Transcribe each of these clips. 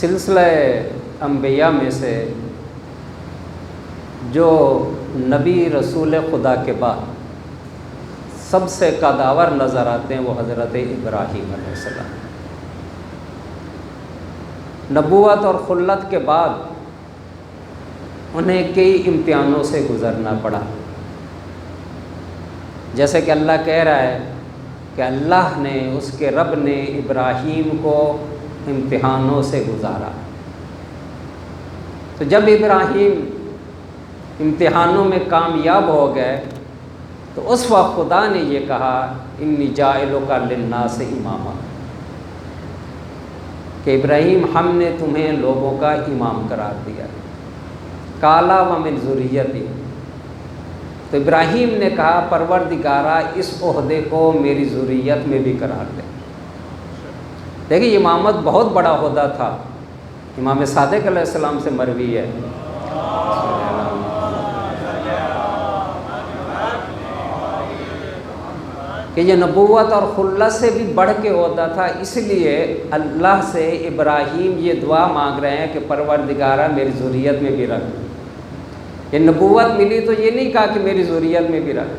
سلسلہ انبیاء میں سے جو نبی رسول خدا کے بعد سب سے قداور نظر آتے ہیں وہ حضرت ابراہیم علیہ السلام۔ نبوت اور خلت کے بعد انہیں کئی امتحانوں سے گزرنا پڑا، جیسے کہ اللہ کہہ رہا ہے کہ اللہ نے، اس کے رب نے ابراہیم کو امتحانوں سے گزارا۔ تو جب ابراہیم امتحانوں میں کامیاب ہو گئے تو اس وقت خدا نے یہ کہا انی جاعلک للناس اماما، کہ ابراہیم ہم نے تمہیں لوگوں کا امام قرار دیا، قالا ومن ذریتی۔ تو ابراہیم نے کہا پروردگارا اس عہدے کو میری ذریت میں بھی قرار دے۔ دیکھیں امامت بہت بڑا عہدہ تھا، امام صادق علیہ السلام سے مروی ہے کہ یہ نبوت اور خلت سے بھی بڑھ کے عہدہ تھا، اس لیے اللہ سے ابراہیم یہ دعا مانگ رہے ہیں کہ پروردگارا میری ذریت میں بھی رکھ۔ یہ نبوت ملی تو یہ نہیں کہا کہ میری ذریت میں بھی رکھ،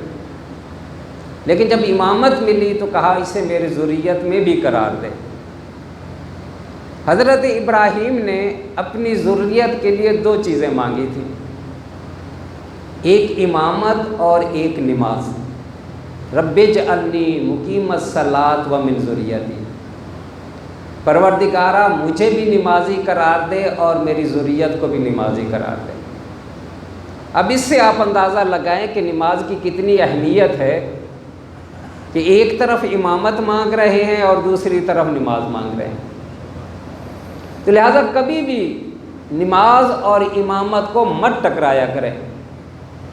لیکن جب امامت ملی تو کہا اسے میری ذریت میں بھی قرار دے۔ حضرت ابراہیم نے اپنی ذریت کے لیے دو چیزیں مانگی تھیں، ایک امامت اور ایک نماز۔ رب اجعلنی مقیم الصلاۃ ومن ذریتی، پروردگارا مجھے بھی نمازی قرار دے اور میری ذریت کو بھی نمازی قرار دے۔ اب اس سے آپ اندازہ لگائیں کہ نماز کی کتنی اہمیت ہے کہ ایک طرف امامت مانگ رہے ہیں اور دوسری طرف نماز مانگ رہے ہیں۔ تو لہٰذا کبھی بھی نماز اور امامت کو مت ٹکرایا کریں،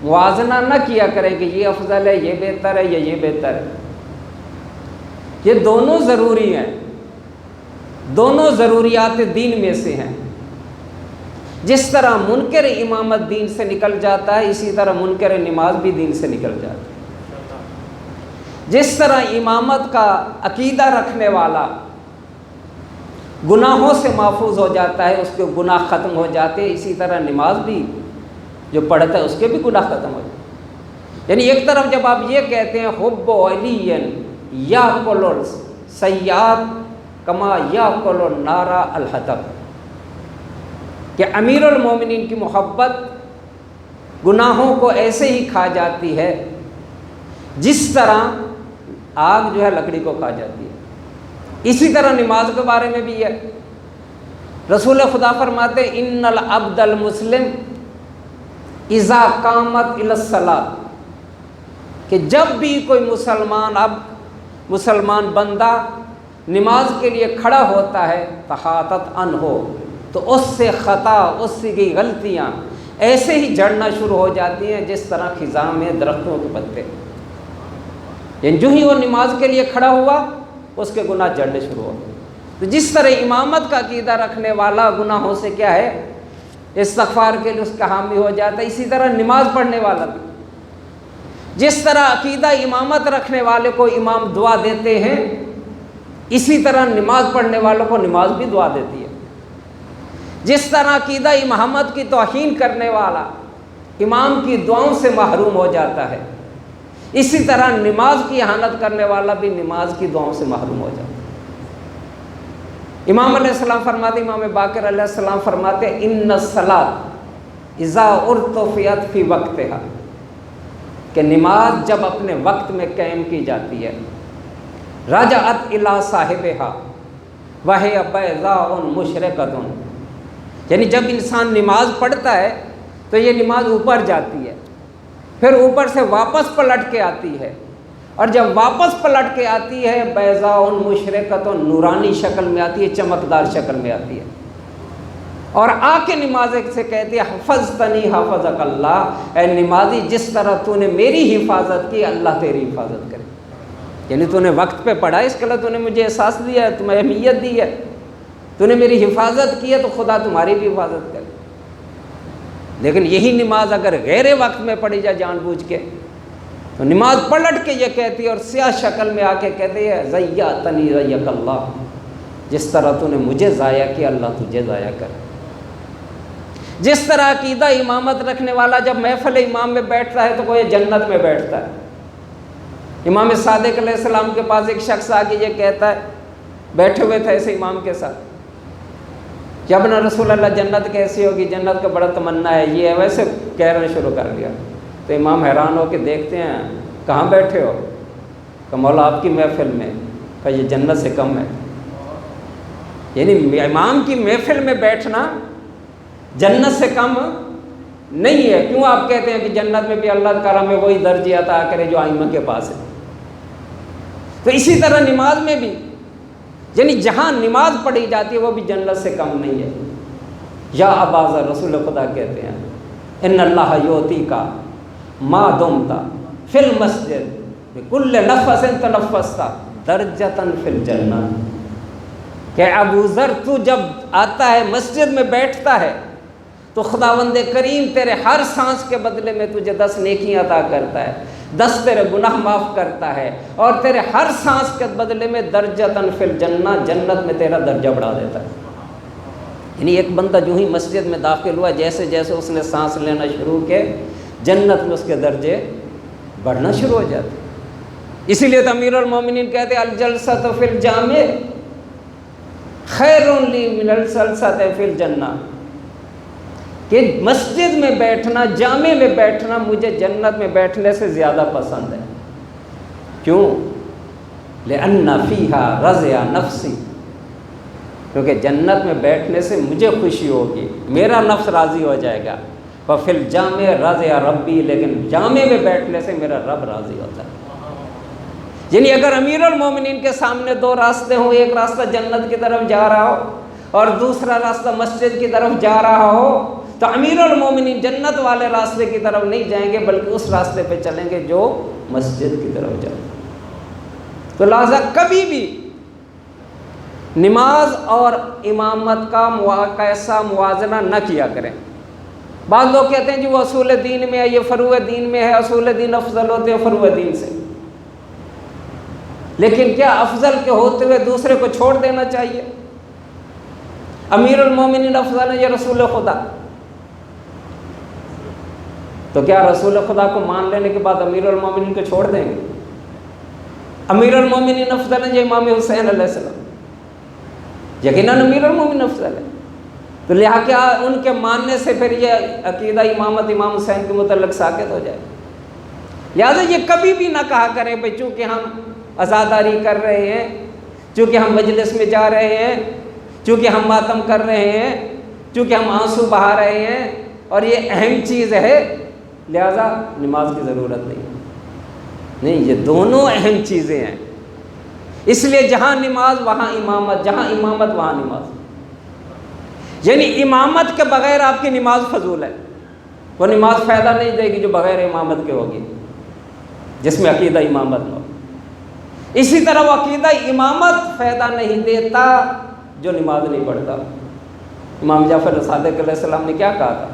موازنہ نہ کیا کریں کہ یہ افضل ہے، یہ بہتر ہے یا یہ بہتر ہے۔ یہ دونوں ضروری ہیں، دونوں ضروریات دین میں سے ہیں۔ جس طرح منکر امامت دین سے نکل جاتا ہے، اسی طرح منکر نماز بھی دین سے نکل جاتا ہے۔ جس طرح امامت کا عقیدہ رکھنے والا گناہوں سے محفوظ ہو جاتا ہے، اس کے گناہ ختم ہو جاتے ہیں، اسی طرح نماز بھی جو پڑھتا ہے اس کے بھی گناہ ختم ہو جاتے ہیں۔ یعنی ایک طرف جب آپ یہ کہتے ہیں حب علی یاکل السیئات کما یاکل النار الحطب، کہ امیر المومنین کی محبت گناہوں کو ایسے ہی کھا جاتی ہے جس طرح آگ جو ہے لکڑی کو کھا جاتی ہے۔ اسی طرح نماز کے بارے میں بھی ہے، رسول خدا فرماتے ہیں ان العبد المسلم اذا قامت الی الصلاۃ، کہ جب بھی کوئی مسلمان بندہ نماز کے لیے کھڑا ہوتا ہے تحاطت عنہ، تو اس سے خطا، اس کی غلطیاں ایسے ہی جھڑنا شروع ہو جاتی ہیں جس طرح خزاں میں درختوں کے پتے، یعنی جو ہی وہ نماز کے لیے کھڑا ہوا اس کے گناہ جھڑنے شروع ہو گئے۔ تو جس طرح امامت کا عقیدہ رکھنے والا گناہوں سے کیا ہے استغفار کے لیے اس کا حامی ہو جاتا ہے، اسی طرح نماز پڑھنے والا بھی، جس طرح عقیدہ امامت رکھنے والے کو امام دعا دیتے ہیں، اسی طرح نماز پڑھنے والوں کو نماز بھی دعا دیتی ہے۔ جس طرح عقیدہ امامت کی توہین کرنے والا امام کی دعاؤں سے محروم ہو جاتا ہے، اسی طرح نماز کی اہانت کرنے والا بھی نماز کی دعاؤں سے محروم ہو جاتا ہے۔ امام علیہ السلام فرماتے، امام باقر علیہ السلام فرماتے ان الصلاۃ اذا ارتفعت فی وقتہا، کہ نماز جب اپنے وقت میں قائم کی جاتی ہے، رجعت الی صاحبہا وہی بیضاء مشرقۃ، یعنی جب انسان نماز پڑھتا ہے تو یہ نماز اوپر جاتی ہے، پھر اوپر سے واپس پلٹ کے آتی ہے، اور جب واپس پلٹ کے آتی ہے بیضاء مشرقۃ، نورانی شکل میں آتی ہے، چمکدار شکل میں آتی ہے، اور آ کے نماز سے کہتے ہیں حفظتنی حفظک اللہ، اے نمازی جس طرح تو نے میری حفاظت کی اللہ تیری حفاظت کرے۔ یعنی تو نے وقت پہ پڑھا، اس کے لیے تو نے مجھے احساس دیا ہے، تمہیں اہمیت دی ہے، تو نے میری حفاظت کی ہے، تو خدا تمہاری بھی حفاظت کرے۔ لیکن یہی نماز اگر غیر وقت میں پڑھی جائے جان بوجھ کے، تو نماز پلٹ کے یہ کہتی ہے اور سیاہ شکل میں آ کے کہتی ہے زیّتنی زیّک اللہ، جس طرح تو نے مجھے ضائع کیا اللہ تجھے ضائع کرے۔ جس طرح عقیدہ امامت رکھنے والا جب محفل امام میں بیٹھتا ہے تو کوئی جنت میں بیٹھتا ہے۔ امام صادق علیہ السلام کے پاس ایک شخص آ کے یہ کہتا ہے، بیٹھے ہوئے تھے ایسے امام کے ساتھ، کہ ابن رسول اللہ جنت کیسی ہوگی، جنت کا بڑا تمنا ہے، یہ ہے ویسے کہنا شروع کر دیا۔ تو امام حیران ہو کے دیکھتے ہیں کہاں بیٹھے ہو، کہ مولا آپ کی محفل میں، کہ یہ جنت سے کم ہے۔ یعنی امام کی محفل میں بیٹھنا جنت سے کم نہیں ہے۔ کیوں آپ کہتے ہیں کہ جنت میں بھی اللہ تعالیٰ میں وہی درجے عطا کرے جو ائمہ کے پاس ہے؟ تو اسی طرح نماز میں بھی، یعنی جہاں نماز پڑھی جاتی ہے وہ بھی جنت سے کم نہیں ہے۔ یا ابا ذر، رسول خدا کہتے ہیں، ان اللہ یعطی کا ما دمت فی المسجد بکل نفس تنفست درجۃ فی الجنہ، کہ ابو ذر تو جب آتا ہے مسجد میں بیٹھتا ہے تو خداوند کریم تیرے ہر سانس کے بدلے میں تجھے 10 نیکیاں عطا کرتا ہے، 10 تیرے گناہ معاف کرتا ہے، اور تیرے ہر سانس کے بدلے میں درجۃ فی الجنہ، جنت میں تیرا درجہ بڑھا دیتا ہے۔ یعنی ایک بندہ جو ہی مسجد میں داخل ہوا، جیسے جیسے اس نے سانس لینا شروع کیے، جنت میں اس کے درجے بڑھنا شروع ہو جاتے۔ اسی لیے تو امیر المومنین کہتے ہیں الجلسۃ فی الجامع خیر لی من الجلسۃ فی الجنہ، کہ مسجد میں بیٹھنا، جامع میں بیٹھنا مجھے جنت میں بیٹھنے سے زیادہ پسند ہے۔ کیوں؟ لأن فیہا رضیا نفسی، کیونکہ جنت میں بیٹھنے سے مجھے خوشی ہوگی، میرا نفس راضی ہو جائے گا۔ وفی الجامع رضیا ربی، لیکن جامع میں بیٹھنے سے میرا رب راضی ہوتا ہے۔ یعنی اگر امیر المومنین کے سامنے 2 راستے ہوں، ایک راستہ جنت کی طرف جا رہا ہو اور دوسرا راستہ مسجد کی طرف جا رہا ہو، تو امیر المومنین جنت والے راستے کی طرف نہیں جائیں گے بلکہ اس راستے پہ چلیں گے جو مسجد کی طرف جائیں گے۔ تو لہذا کبھی بھی نماز اور امامت کا ایسا موازنہ نہ کیا کریں۔ بعض لوگ کہتے ہیں جی وہ اصول دین میں ہے، یہ فروع دین میں ہے، اصول دین افضل ہوتے ہیں فروع دین سے، لیکن کیا افضل کے ہوتے ہوئے دوسرے کو چھوڑ دینا چاہیے؟ امیر المومنین افضل ہے یا رسول خدا؟ تو کیا رسول خدا کو مان لینے کے بعد امیر المومنین کو چھوڑ دیں گے؟ امیر المومنین افضل ہے یا امام حسین علیہ السلام؟ یقیناً امیر المومنین افضل ہے۔ تو لہٰذا کیا ان کے ماننے سے پھر یہ عقیدہ امامت امام حسین کے متعلق ساقط ہو جائے؟ لہٰذا یہ کبھی بھی نہ کہا کریں بھئی چونکہ ہم عزاداری کر رہے ہیں، چونکہ ہم مجلس میں جا رہے ہیں، چونکہ ہم ماتم کر رہے ہیں، چونکہ ہم آنسو بہا رہے ہیں اور یہ اہم چیز ہے لہذا نماز کی ضرورت نہیں، یہ دونوں اہم چیزیں ہیں۔ اس لیے جہاں نماز وہاں امامت، جہاں امامت وہاں نماز۔ یعنی امامت کے بغیر آپ کی نماز فضول ہے، وہ نماز فائدہ نہیں دے گی جو بغیر امامت کے ہوگی، جس میں عقیدہ امامت نہ ہو۔ اسی طرح وہ عقیدہ امامت فائدہ نہیں دیتا جو نماز نہیں پڑھتا۔ امام جعفر صادق علیہ السلام نے کیا کہا تھا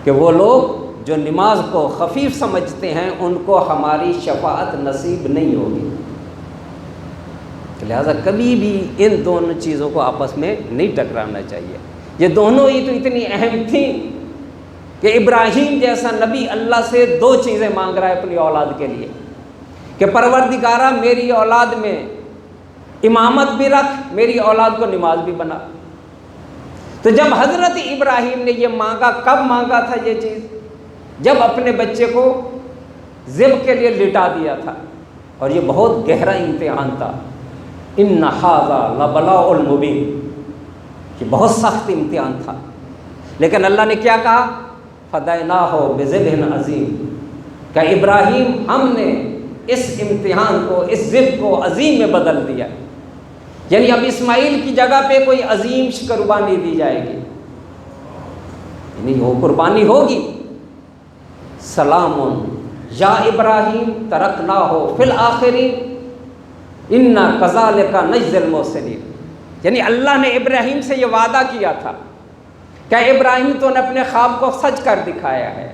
کہ وہ لوگ جو نماز کو خفیف سمجھتے ہیں ان کو ہماری شفاعت نصیب نہیں ہوگی۔ لہذا کبھی بھی ان دونوں چیزوں کو آپس میں نہیں ٹکرانا چاہیے۔ یہ دونوں ہی تو اتنی اہم تھیں کہ ابراہیم جیسا نبی اللہ سے 2 چیزیں مانگ رہا ہے اپنی اولاد کے لیے کہ پروردگارہ میری اولاد میں امامت بھی رکھ، میری اولاد کو نماز بھی بنا۔ تو جب حضرت ابراہیم نے یہ مانگا، کب مانگا تھا یہ چیز؟ جب اپنے بچے کو ذبح کے لیے لٹا دیا تھا، اور یہ بہت گہرا امتحان تھا۔ ان ھذا لبلاء مبین، یہ بہت سخت امتحان تھا، لیکن اللہ نے کیا کہا؟ فدیناہ بذبح عظیم، کہ ابراہیم ہم نے اس امتحان کو، اس ذبح کو عظیم میں بدل دیا۔ یعنی اب اسماعیل کی جگہ پہ کوئی عظیم قربانی دی جائے گی، یعنی وہ قربانی ہوگی۔ سلام یا ابراہیم ترکناہ فی الآخرین انا کذالک نجزی المحسنین، یعنی اللہ نے ابراہیم سے یہ وعدہ کیا تھا کہ ابراہیم تو نے اپنے خواب کو سچ کر دکھایا ہے،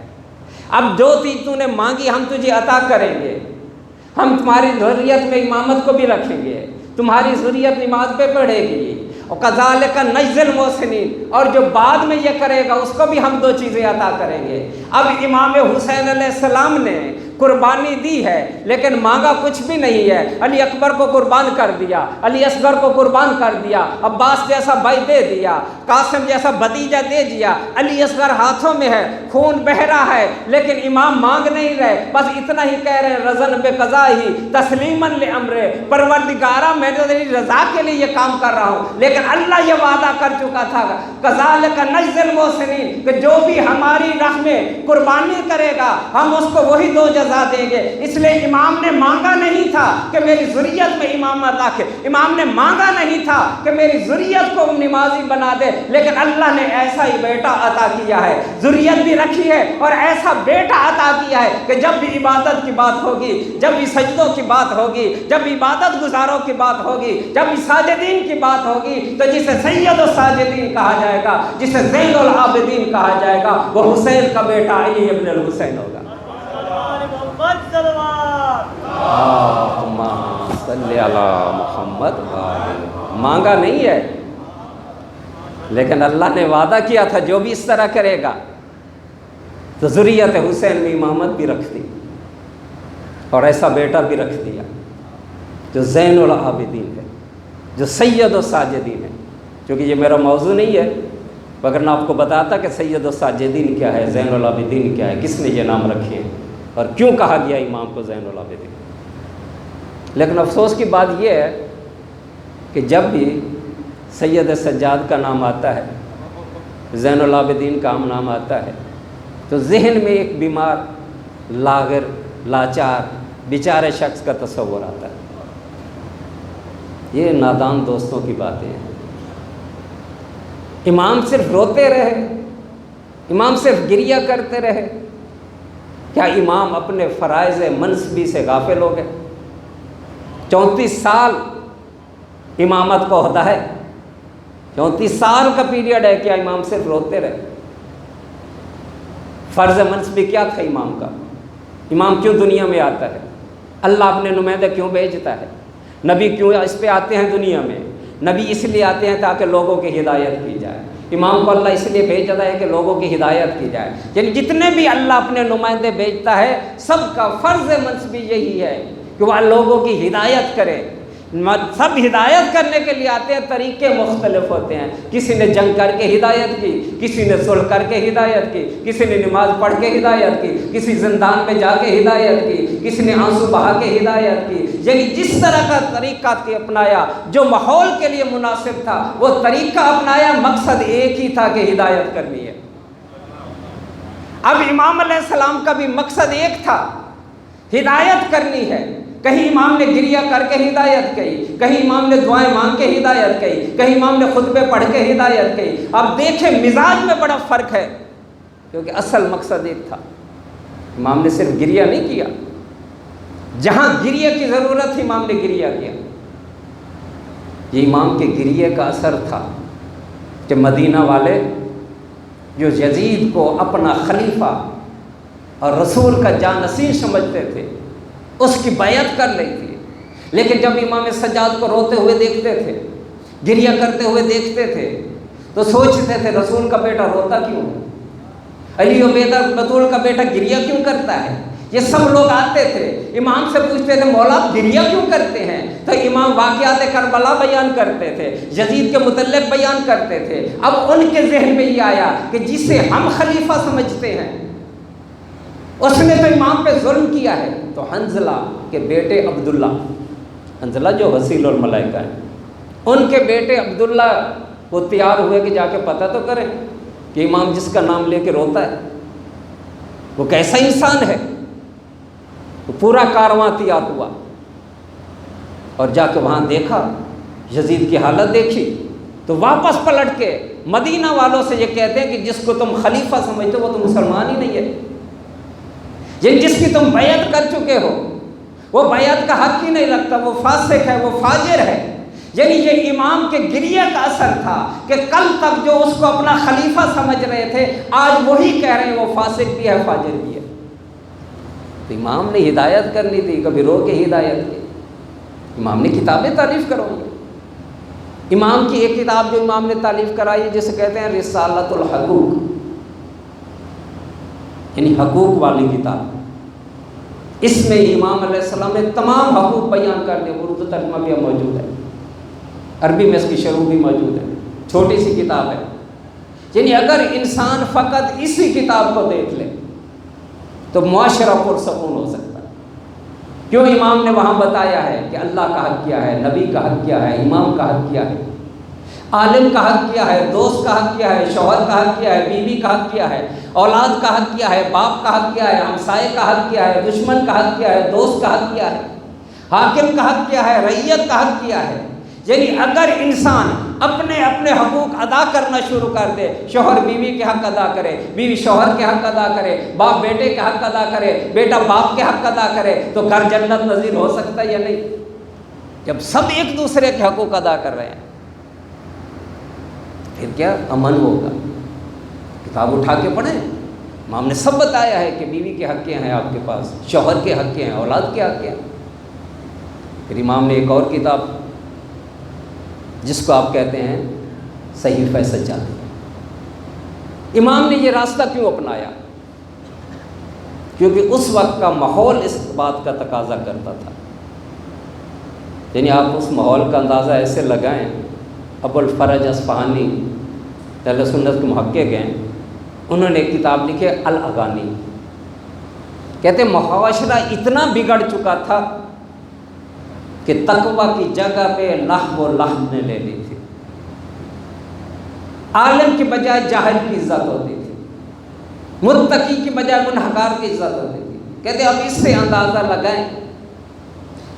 اب جو چیز تو نے مانگی ہم تجھے عطا کریں گے، ہم تمہاری ذریت میں امامت کو بھی رکھیں گے، تمہاری ذریت نماز پہ پڑھے گی، اور کذالک نجزی المحسنین، اور جو بعد میں یہ کرے گا اس کو بھی ہم دو چیزیں عطا کریں گے۔ اب امام حسین علیہ السلام نے قربانی دی ہے لیکن مانگا کچھ بھی نہیں ہے۔ علی اکبر کو قربان کر دیا، علی اصغر کو قربان کر دیا، عباس جیسا بھائی دے دیا، قاسم جیسا بھتیجا دے دیا، علی اصغر ہاتھوں میں ہے، خون بہہ رہا ہے، لیکن امام مانگ نہیں رہے، بس اتنا ہی کہہ رہے ہیں رضن بقضائہ تسلیما لامرہ، پروردگارا میں نے تیری رضا کے لیے یہ کام کر رہا ہوں، لیکن اللہ یہ وعدہ کر چکا تھا کذالک نجزی المحسنین کہ جو بھی ہماری راہ میں قربانی کرے گا ہم اس کو وہی دو جزا دیں گے۔ اس لیے امام نے مانگا نہیں تھا کہ میری ذریت میں امام رکھے، امام نے مانگا نہیں تھا کہ میری ذریت کو نمازی بنا دے، لیکن اللہ نے ایسا ہی بیٹا عطا کیا ہے، ذریت بھی رکھی ہے اور ایسا بیٹا عطا کیا ہے کہ جب بھی عبادت کی بات ہوگی، جب بھی سجدوں کی بات ہوگی، جب بھی عبادت گزاروں کی بات ہوگی، جب بھی ساجدین کی بات ہوگی تو جسے سید الساجدین کہا جائے گا، جسے زین العابدین کہا جائے گا، وہ حسین کا بیٹا علی ابن الحسین ہوگا۔ اللہم صلی علی محمد۔ مانگا نہیں ہے لیکن اللہ نے وعدہ کیا تھا جو بھی اس طرح کرے گا تو ذریت حسین میں امامت بھی رکھ دی اور ایسا بیٹا بھی رکھ دیا جو زین العابدین ہے، جو سید الساجدین ہے۔ کیونکہ یہ میرا موضوع نہیں ہے، وگرنہ آپ کو بتاتا کہ سید الساجدین کیا ہے، زین العابدین کیا ہے، کس نے یہ نام رکھے ہیں اور کیوں کہا گیا امام کو زین العابدین۔ لیکن افسوس کی بات یہ ہے کہ جب بھی سید سجاد کا نام آتا ہے، زین العابدین کا نام آتا ہے، تو ذہن میں ایک بیمار، لاغر، لاچار، بیچارے شخص کا تصور آتا ہے۔ یہ نادان دوستوں کی باتیں ہیں۔ امام صرف روتے رہے، امام صرف گریہ کرتے رہے، کیا امام اپنے فرائض منصبی سے غافل ہو گئے؟ 34 سال امامت کا عہدہ ہے، 34 سال کا پیریڈ ہے، کیا امام صرف روتے رہے؟ فرض منصبی کیا تھا امام کا؟ امام کیوں دنیا میں آتا ہے؟ اللہ اپنے نمائندے کیوں بھیجتا ہے؟ نبی کیوں اس پہ آتے ہیں دنیا میں؟ نبی اس لیے آتے ہیں تاکہ لوگوں کی ہدایت کی جائے۔ امام کو اللہ اس لیے بھیجتا ہے کہ لوگوں کی ہدایت کی جائے۔ یعنی جتنے بھی اللہ اپنے نمائندے بھیجتا ہے سب کا فرض منصبی یہی ہے کہ وہ لوگوں کی ہدایت کرے۔ سب ہدایت کرنے کے لیے آتے ہیں، طریقے مختلف ہوتے ہیں، کسی نے جنگ کر کے ہدایت کی، کسی نے صلح کر کے ہدایت کی، کسی نے نماز پڑھ کے ہدایت کی، کسی زندان میں جا کے ہدایت کی، کسی نے آنسو بہا کے ہدایت کی۔ یعنی جس طرح کا طریقہ اپنایا، جو ماحول کے لیے مناسب تھا وہ طریقہ اپنایا، مقصد ایک ہی تھا کہ ہدایت کرنی ہے۔ اب امام علیہ السلام کا بھی مقصد ایک تھا، ہدایت کرنی ہے۔ کہیں امام نے گریہ کر کے ہدایت کی، کہیں امام نے دعائیں مانگ کے ہدایت کی، کہیں امام نے خطبے پڑھ کے ہدایت کی۔ اب دیکھیں مزاج میں بڑا فرق ہے، کیونکہ اصل مقصد ایک تھا۔ امام نے صرف گریہ نہیں کیا، جہاں گریہ کی ضرورت تھی امام نے گریہ کیا۔ یہ امام کے گریہ کا اثر تھا کہ مدینہ والے جو یزید کو اپنا خلیفہ اور رسول کا جانشین سمجھتے تھے اس کی بیعت کر لی تھی، لیکن جب امام سجاد کو روتے ہوئے دیکھتے تھے، گریہ کرتے ہوئے دیکھتے تھے تو سوچتے تھے رسول کا بیٹا روتا کیوں ہے، علی بطول کا بیٹا گریہ کیوں کرتا ہے۔ یہ سب لوگ آتے تھے امام سے پوچھتے تھے مولا گریہ کیوں کرتے ہیں، تو امام واقعات کربلا بیان کرتے تھے، یزید کے متعلق بیان کرتے تھے۔ اب ان کے ذہن میں یہ آیا کہ جسے ہم خلیفہ سمجھتے ہیں اس نے تو امام پہ ظلم کیا ہے، تو حنظلہ کے بیٹے عبداللہ، حنظلہ جو وسیل الملائکہ ہیں، ان کے بیٹے عبداللہ وہ تیار ہوئے کہ جا کے پتہ تو کریں کہ امام جس کا نام لے کے روتا ہے وہ کیسا انسان ہے۔ وہ پورا کارواں تیار ہوا اور جا کے وہاں دیکھا، یزید کی حالت دیکھی، تو واپس پلٹ کے مدینہ والوں سے یہ کہتے ہیں کہ جس کو تم خلیفہ سمجھتے ہو وہ تو مسلمان ہی نہیں ہے، یہ جس کی تم بیعت کر چکے ہو وہ بیعت کا حق ہی نہیں رکھتا، وہ فاسق ہے، وہ فاجر ہے۔ یعنی یہ امام کے گریہ کا اثر تھا کہ کل تک جو اس کو اپنا خلیفہ سمجھ رہے تھے آج وہی کہہ رہے ہیں وہ فاسق بھی ہے، فاجر بھی ہے۔ تو امام نے ہدایت کرنی تھی، کبھی رو کے ہدایت کی، امام نے کتابیں تالیف کروائی. امام کی ایک کتاب جو امام نے تالیف کرائی ہے جسے کہتے ہیں رسالۃ الحقوق، یعنی حقوق والی کتاب. اس میں امام علیہ السلام نے تمام حقوق بیان کر دیے. اردو ترجمہ بھی موجود ہے، عربی میں اس کی شروح بھی موجود ہے. چھوٹی سی کتاب ہے. یعنی اگر انسان فقط اسی کتاب کو دیکھ لے تو معاشرہ پرسکون ہو سکتا ہے. کیوں؟ امام نے وہاں بتایا ہے کہ اللہ کا حق کیا ہے، نبی کا حق کیا ہے، امام کا حق کیا ہے، عالم کا حق کیا ہے، دوست کا حق کیا ہے، شوہر کا حق کیا ہے، بیوی کا حق کیا ہے، اولاد کا حق کیا ہے، باپ کا حق کیا ہے، ہمسائے کا حق کیا ہے، دشمن کا حق کیا ہے، دوست کا حق کیا ہے، حاکم کا حق کیا ہے، رعیت کا حق کیا ہے. یعنی اگر انسان اپنے اپنے حقوق ادا کرنا شروع کر دے، شوہر بیوی کے حق ادا کرے، بیوی شوہر کے حق ادا کرے، باپ بیٹے کے حق ادا کرے، بیٹا باپ کے حق ادا کرے، تو گھر جنت نظیر ہو سکتا ہے یا نہیں؟ جب سب ایک دوسرے کے حقوق ادا کر رہے ہیں پھر کیا امن ہوگا؟ کتاب اٹھا کے پڑھیں. امام نے سب بتایا ہے کہ بیوی کے حق کیا ہیں آپ کے پاس، شوہر کے حق کیا ہیں، اولاد کے حق کیا ہیں. پھر امام نے ایک اور کتاب جس کو آپ کہتے ہیں صحیفہ سجادہ. امام نے یہ راستہ کیوں اپنایا؟ کیونکہ اس وقت کا ماحول اس بات کا تقاضا کرتا تھا. یعنی آپ اس ماحول کا اندازہ ایسے لگائیں. ابو الفرج اصفہانی اہل سنت کے محقق ہیں، انہوں نے ایک کتاب لکھی الاغانی. کہتے ہیں معاشرہ اتنا بگڑ چکا تھا کہ تقویٰ کی جگہ پہ لہو و لحن نے لے لی تھی. عالم کی بجائے جاہل کی عزت ہوتی تھی، متقی کی بجائے گنہگار کی عزت ہوتی تھی. کہتے اب اس سے اندازہ لگائیں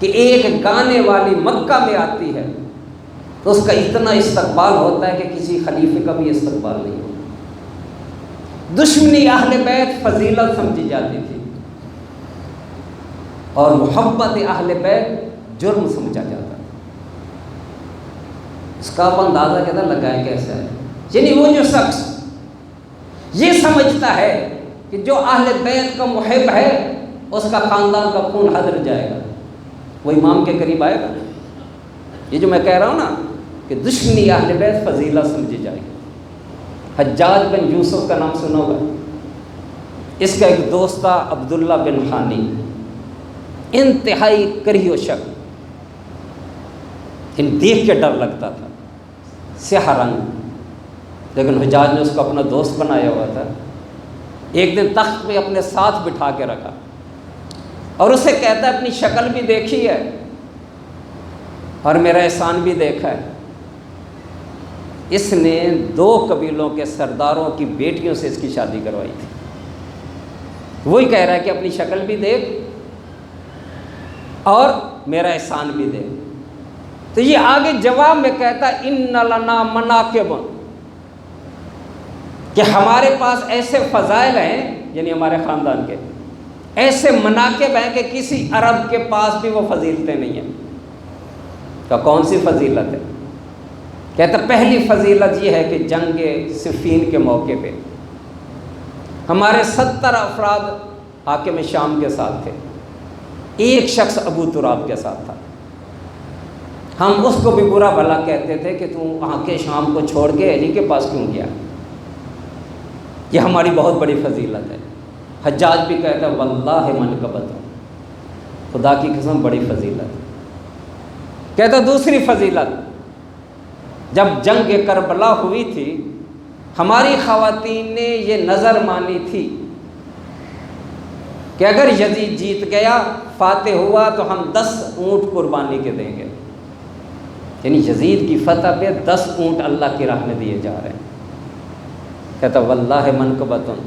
کہ ایک گانے والی مکہ میں آتی ہے تو اس کا اتنا استقبال ہوتا ہے کہ کسی خلیفے کا بھی استقبال نہیں ہوتا. دشمنی اہل بیت فضیلت سمجھی جاتی تھی اور محبت اہل بیت جرم سمجھا جاتا تھا. اس کا آپ اندازہ کہتا لگائیں کیسا ہے. یعنی وہ جو شخص یہ سمجھتا ہے کہ جو اہل بیت کا محب ہے اس کا خاندان کا خون حضر جائے گا، وہ امام کے قریب آئے گا. یہ جو میں کہہ رہا ہوں نا کہ دشمنی اہل بیت فضیلت سمجھی جائے گی. حجاج بن یوسف کا نام سنا ہوگا. اس کا ایک دوست تھا عبداللہ بن خانی، انتہائی کریہ و شک، دیکھ کے ڈر لگتا تھا، سیاہ رنگ، لیکن حجاج نے اس کو اپنا دوست بنایا ہوا تھا. ایک دن تخت پہ اپنے ساتھ بٹھا کے رکھا اور اسے کہتا ہے اپنی شکل بھی دیکھی ہے اور میرا احسان بھی دیکھا ہے. اس نے 2 قبیلوں کے سرداروں کی بیٹیوں سے اس کی شادی کروائی تھی. وہی کہہ رہا ہے کہ اپنی شکل بھی دیکھ اور میرا احسان بھی دیکھ. تو یہ آگے جواب میں کہتا ان لنا مناقب، کہ ہمارے پاس ایسے فضائل ہیں، یعنی ہمارے خاندان کے ایسے مناقب ہیں کہ کسی عرب کے پاس بھی وہ فضیلتیں نہیں ہیں. تو کون سی فضیلت ہے؟ کہتا پہلی فضیلت یہ ہے کہ جنگ صفین کے موقع پہ ہمارے 70 افراد حاکم شام کے ساتھ تھے، ایک شخص ابو تراب کے ساتھ تھا. ہم اس کو بھی برا بھلا کہتے تھے کہ تم وہاں کے شام کو چھوڑ کے علی کے پاس کیوں گیا. یہ ہماری بہت بڑی فضیلت ہے. حجاج بھی کہتا ہے واللہ منقبت، خدا کی قسم بڑی فضیلت. کہتا دوسری فضیلت، جب جنگ کربلا ہوئی تھی ہماری خواتین نے یہ نظر مانی تھی کہ اگر یزید جیت گیا، فاتح ہوا، تو ہم 10 اونٹ قربانی کے دیں گے. یعنی یزید کی فتح پہ 10 اونٹ اللہ کی راہ میں دیے جا رہے ہیں. کہتا واللہ منقبتن،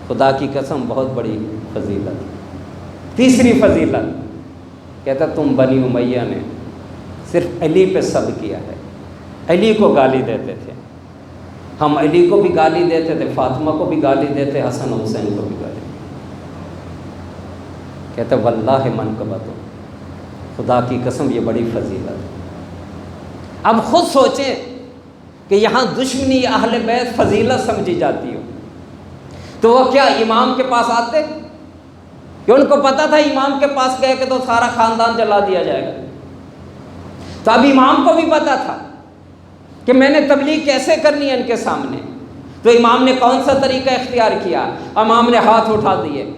خدا کی قسم بہت بڑی فضیلت. تیسری فضیلت، کہتا تم بنی امیہ نے صرف علی پہ صبر کیا ہے، علی کو گالی دیتے تھے، ہم علی کو بھی گالی دیتے تھے، فاطمہ کو بھی گالی دیتے، حسن حسین کو بھی گالی. کہتا واللہ منقبتن، خدا کی قسم یہ بڑی فضیلت. اب خود سوچیں کہ یہاں دشمنی اہل بیت فضیلت سمجھی جاتی ہو تو وہ کیا امام کے پاس آتے؟ کہ ان کو پتہ تھا امام کے پاس گئے کہ تو سارا خاندان جلا دیا جائے گا. تو اب امام کو بھی پتا تھا کہ میں نے تبلیغ کیسے کرنی ہے ان کے سامنے، تو امام نے کون سا طریقہ اختیار کیا؟ امام نے ہاتھ اٹھا دیے۔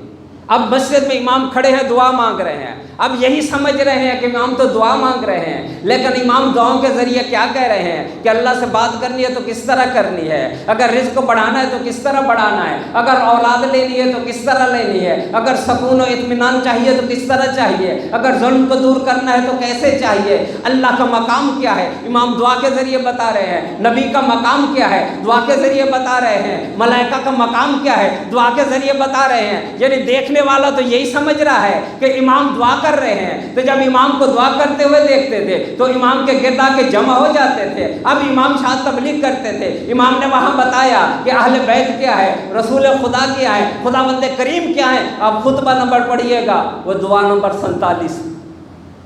اب مسجد میں امام کھڑے ہیں، دعا مانگ رہے ہیں، اب یہی سمجھ رہے ہیں کہ امام تو دعا مانگ رہے ہیں، لیکن امام دعاؤں کے ذریعے کیا کہہ رہے ہیں کہ اللہ سے بات کرنی ہے تو کس طرح کرنی ہے، اگر رزق بڑھانا ہے تو کس طرح بڑھانا ہے، اگر اولاد لینی ہے تو کس طرح لینی ہے، اگر سکون و اطمینان چاہیے تو کس طرح چاہیے، اگر ظلم کو دور کرنا ہے تو کیسے چاہیے، اللہ کا مقام کیا ہے، امام دعا کے ذریعے بتا رہے ہیں، نبی کا مقام کیا ہے، دعا کے ذریعے بتا رہے ہیں، ملائکہ کا مقام کیا ہے، دعا کے ذریعے بتا رہے ہیں۔ یعنی دیکھنے والا تو یہی سمجھ رہا ہے کہ امام دعا کر رہے ہیں، تو جب امام کو دعا کرتے ہوئے دیکھتے تھے تو امام کے گرد آ کے جمع ہو جاتے تھے۔ اب امام شاہ تبلیغ کرتے تھے، امام نے وہاں بتایا کہ اہل بیت کیا ہے، رسول خدا کیا ہے، خداوند کریم کیا ہے۔ اب خطبہ نمبر پڑھیے گا، وہ دعا نمبر 47،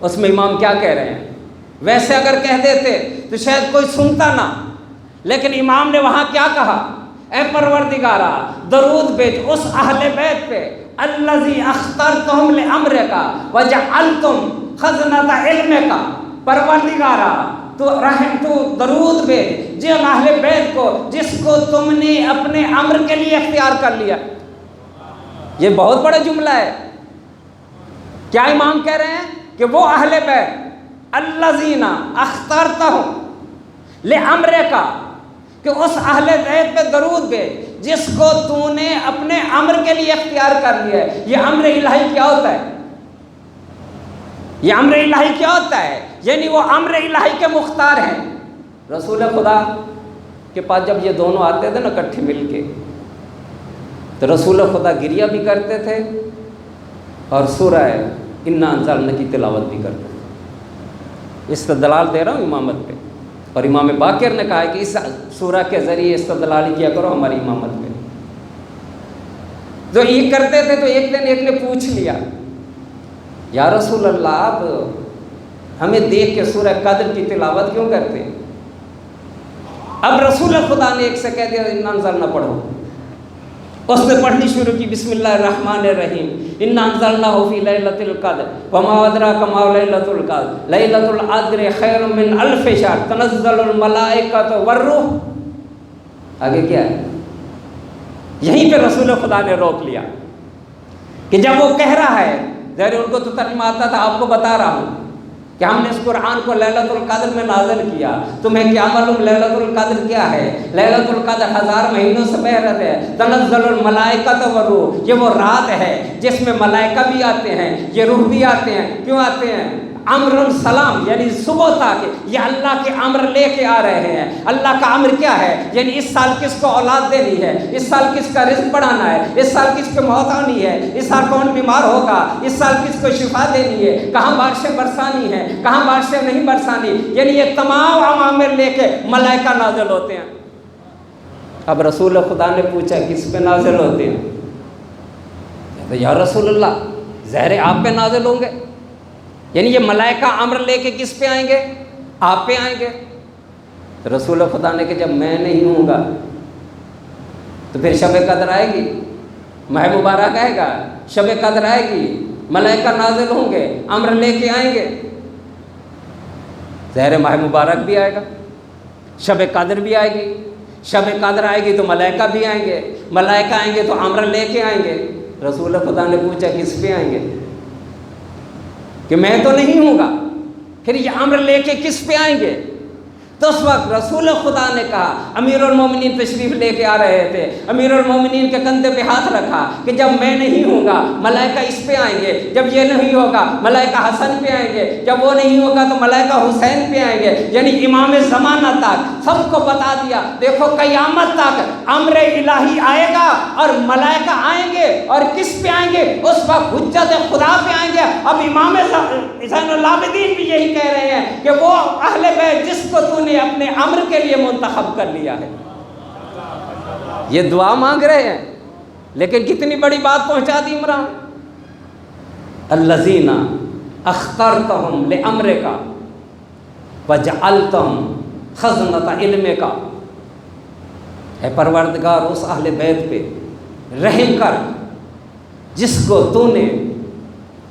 اس میں امام کیا کہہ رہے ہیں۔ ویسے اگر کہہ دیتے تو شاید کوئی سنتا نہ، لیکن امام نے وہاں کیا کہا؟ اے پروردگارا درود بھیج اس اہل بیت پہ الذی اخترتہم لامرک وجعلتم خزنۃ علمک، پروردگارا تو درود بھیج جن اہل بیت کو جس کو تم نے اپنے امر کے لیے اختیار کر لیا۔ یہ بہت بڑا جملہ ہے۔ کیا امام کہہ رہے ہیں کہ وہ اہل بیت الذین اخترتہم لامرک، کہ اس اہل بیت پہ درود بھیج جس کو تو نے اپنے امر کے لیے اختیار کر لیا ہے۔ یہ امر الہی کیا ہوتا ہے؟ یہ امر الہی کیا ہوتا ہے؟ یعنی وہ امر الہی کے مختار ہیں۔ رسول خدا کے پاس جب یہ دونوں آتے تھے نا اکٹھے مل کے، تو رسول خدا گریہ بھی کرتے تھے اور سورہ انا انزلنا کی تلاوت بھی کرتے تھے۔ استدلال دے رہا ہوں امامت پہ، اور امام باقر نے کہا کہ اس سورہ کے ذریعے استدلال کیا کرو ہماری امامت پہ۔ جو یہ کرتے تھے تو ایک دن ایک نے پوچھ لیا، یا رسول اللہ آپ ہمیں دیکھ کے سورہ قدر کی تلاوت کیوں کرتے؟ اب رسول خدا نے ایک سے کہہ دیا انا انزلنا پڑھو، اس نے پڑھنی شروع کی بسم اللہ الرحمن الرحیم انا انزلناہ فی لیلۃ القدر وما ادراک ما لیلۃ القدر لیلۃ القدر خیر من الف شہر تنزل الملائکۃ والروح۔ آگے کیا ہے؟ یہیں پہ رسول خدا نے روک لیا کہ جب وہ کہہ رہا ہے، ظاہر ان کو تو ترجمہ آتا تھا، آپ کو بتا رہا ہوں کہ ہم نے اس قرآن کو لیلۃ القدر میں نازل کیا، تمہیں کیا معلوم لیلۃ القدر کیا ہے؟ لیلۃ القدر 1000 مہینوں سے بہتر ہے۔ تنزل الملائکۃ والروح، یہ وہ رات ہے جس میں ملائکہ بھی آتے ہیں، یہ روح بھی آتے ہیں۔ کیوں آتے ہیں؟ امر السلام، یعنی صبح تک یہ اللہ کے امر لے کے آ رہے ہیں۔ اللہ کا امر کیا ہے؟ یعنی اس سال کس کو اولاد دینی ہے، اس سال کس کا رزق بڑھانا ہے، اس سال کس کو موت آنی ہے، اس سال کون بیمار ہوگا، اس سال کس کو شفا دینی ہے، کہاں بارشیں برسانی ہیں، کہاں بارشیں نہیں برسانی، یعنی یہ تمام اوامر لے کے ملائکہ نازل ہوتے ہیں۔ اب رسول خدا نے پوچھا کس پہ نازل ہوتے ہیں؟ تو یا رسول اللہ ظاہر آپ پہ نازل ہوں گے، یعنی یہ ملائکہ امر لے کے کس پہ آئیں گے؟ آپ پہ آئیں گے۔ تو رسول خدا نے کہ جب میں نہیں ہوں گا تو پھر شب قدر آئے گی، ماہ مبارک آئے گا، شب قدر آئے گی، ملائکہ نازل ہوں گے، امر لے کے آئیں گے، ظاہر ماہ مبارک بھی آئے گا، شب قدر بھی آئے گی، شب قدر آئے گی تو ملائکہ بھی آئیں گے، ملائکہ آئیں گے تو امر لے کے آئیں گے۔ رسول خدا نے پوچھا کس پہ آئیں گے؟ کہ میں تو نہیں ہوں گا، پھر یہ امر لے کے کس پہ آئیں گے؟ تو اس وقت رسول خدا نے کہا، امیر المومنین تشریف لے کے آ رہے تھے، امیر المومنین کے کندھے پہ ہاتھ رکھا کہ جب میں نہیں ہوں گا ملائکہ اس پہ آئیں گے، جب یہ نہیں ہوگا ملائکہ حسن پہ آئیں گے، جب وہ نہیں ہوگا تو ملائکہ حسین پہ آئیں گے۔ یعنی امام زمانہ تک سب کو بتا دیا، دیکھو قیامت تک امر الہی آئے گا اور ملائکہ آئیں گے، اور کس پہ آئیں گے؟ اس وقت حجت خدا پہ آئیں گے۔ اب امام زین العابدین بھی یہی کہہ رہے ہیں کہ وہ اہل بیت جس کو تو نے اپنے امر کے لیے منتخب کر لیا ہے۔ یہ دعا مانگ رہے ہیں، لیکن کتنی بڑی بات پہنچا دی عمران، الذین اخترتہم لامرک وجعلتہم خزنۃ علمک۔ اے پروردگار اس اہل بیت پہ رحم کر جس کو تو نے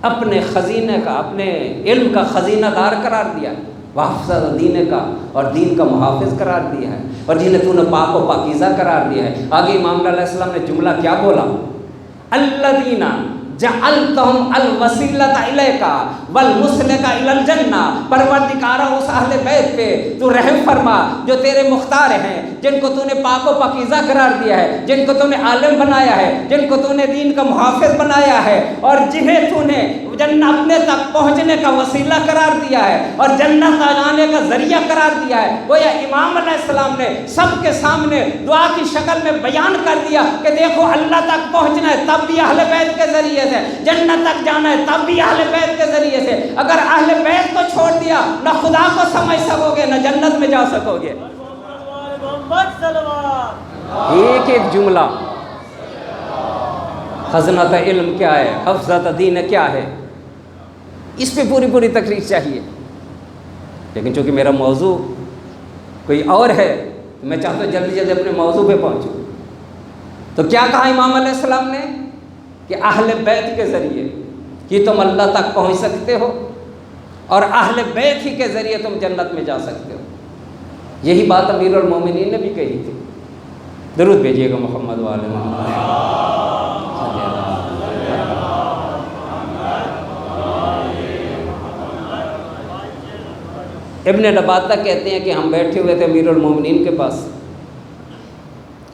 اپنے خزینے کا، اپنے علم کا خزینہ دار قرار دیا، وحفظ دین کا، اور دین کا محافظ قرار دیا ہے، اور جنہیں تو نے پاک و پاکیزہ قرار دیا ہے۔ آگے امام علیہ السلام نے جملہ کیا بولا؟ الذین جعلتہم الوسیلۃ الیک والمسلک الی الجنہ، پروردگارہ اس اہل بیت پہ تو رحم فرما جو تیرے مختار ہیں، جن کو تو نے پاک و پاکیزہ قرار دیا ہے، جن کو تو نے عالم بنایا ہے، جن کو تو نے دین کا محافظ بنایا ہے، اور جنہیں تو نے جنت اپنے تک پہنچنے کا وسیلہ قرار دیا ہے اور جنت آنے کا ذریعہ قرار دیا ہے۔ وہ یا امام علیہ السلام نے سب کے سامنے دعا کی شکل میں بیان کر دیا کہ دیکھو اللہ تک پہنچنا ہے تب بھی اہل بیت کے ذریعے سے، جنت تک جانا ہے تب بھی اہل بیت کے ذریعے سے۔ اگر اہل بیت کو چھوڑ دیا نہ خدا کو سمجھ سکو گے نہ جنت میں جا سکو گے۔ ایک ایک جملہ، خزنۃ علم کیا ہے، حفظۃ دین کیا ہے، اس پہ پوری پوری تقریر چاہیے، لیکن چونکہ میرا موضوع کوئی اور ہے میں چاہتا ہوں جلدی جلدی اپنے موضوع پہ پہنچوں۔ تو کیا کہا امام علیہ السلام نے کہ اہل بیت کے ذریعے کہ تم اللہ تک پہنچ سکتے ہو، اور اہل بیت ہی کے ذریعے تم جنت میں جا سکتے ہو۔ یہی بات امیر المومنین نے بھی کہی تھی۔ درود بھیجیے گا محمد وآل محمد۔ ابن نباتہ کہتے ہیں کہ ہم بیٹھے ہوئے تھے امیر المومنین کے پاس،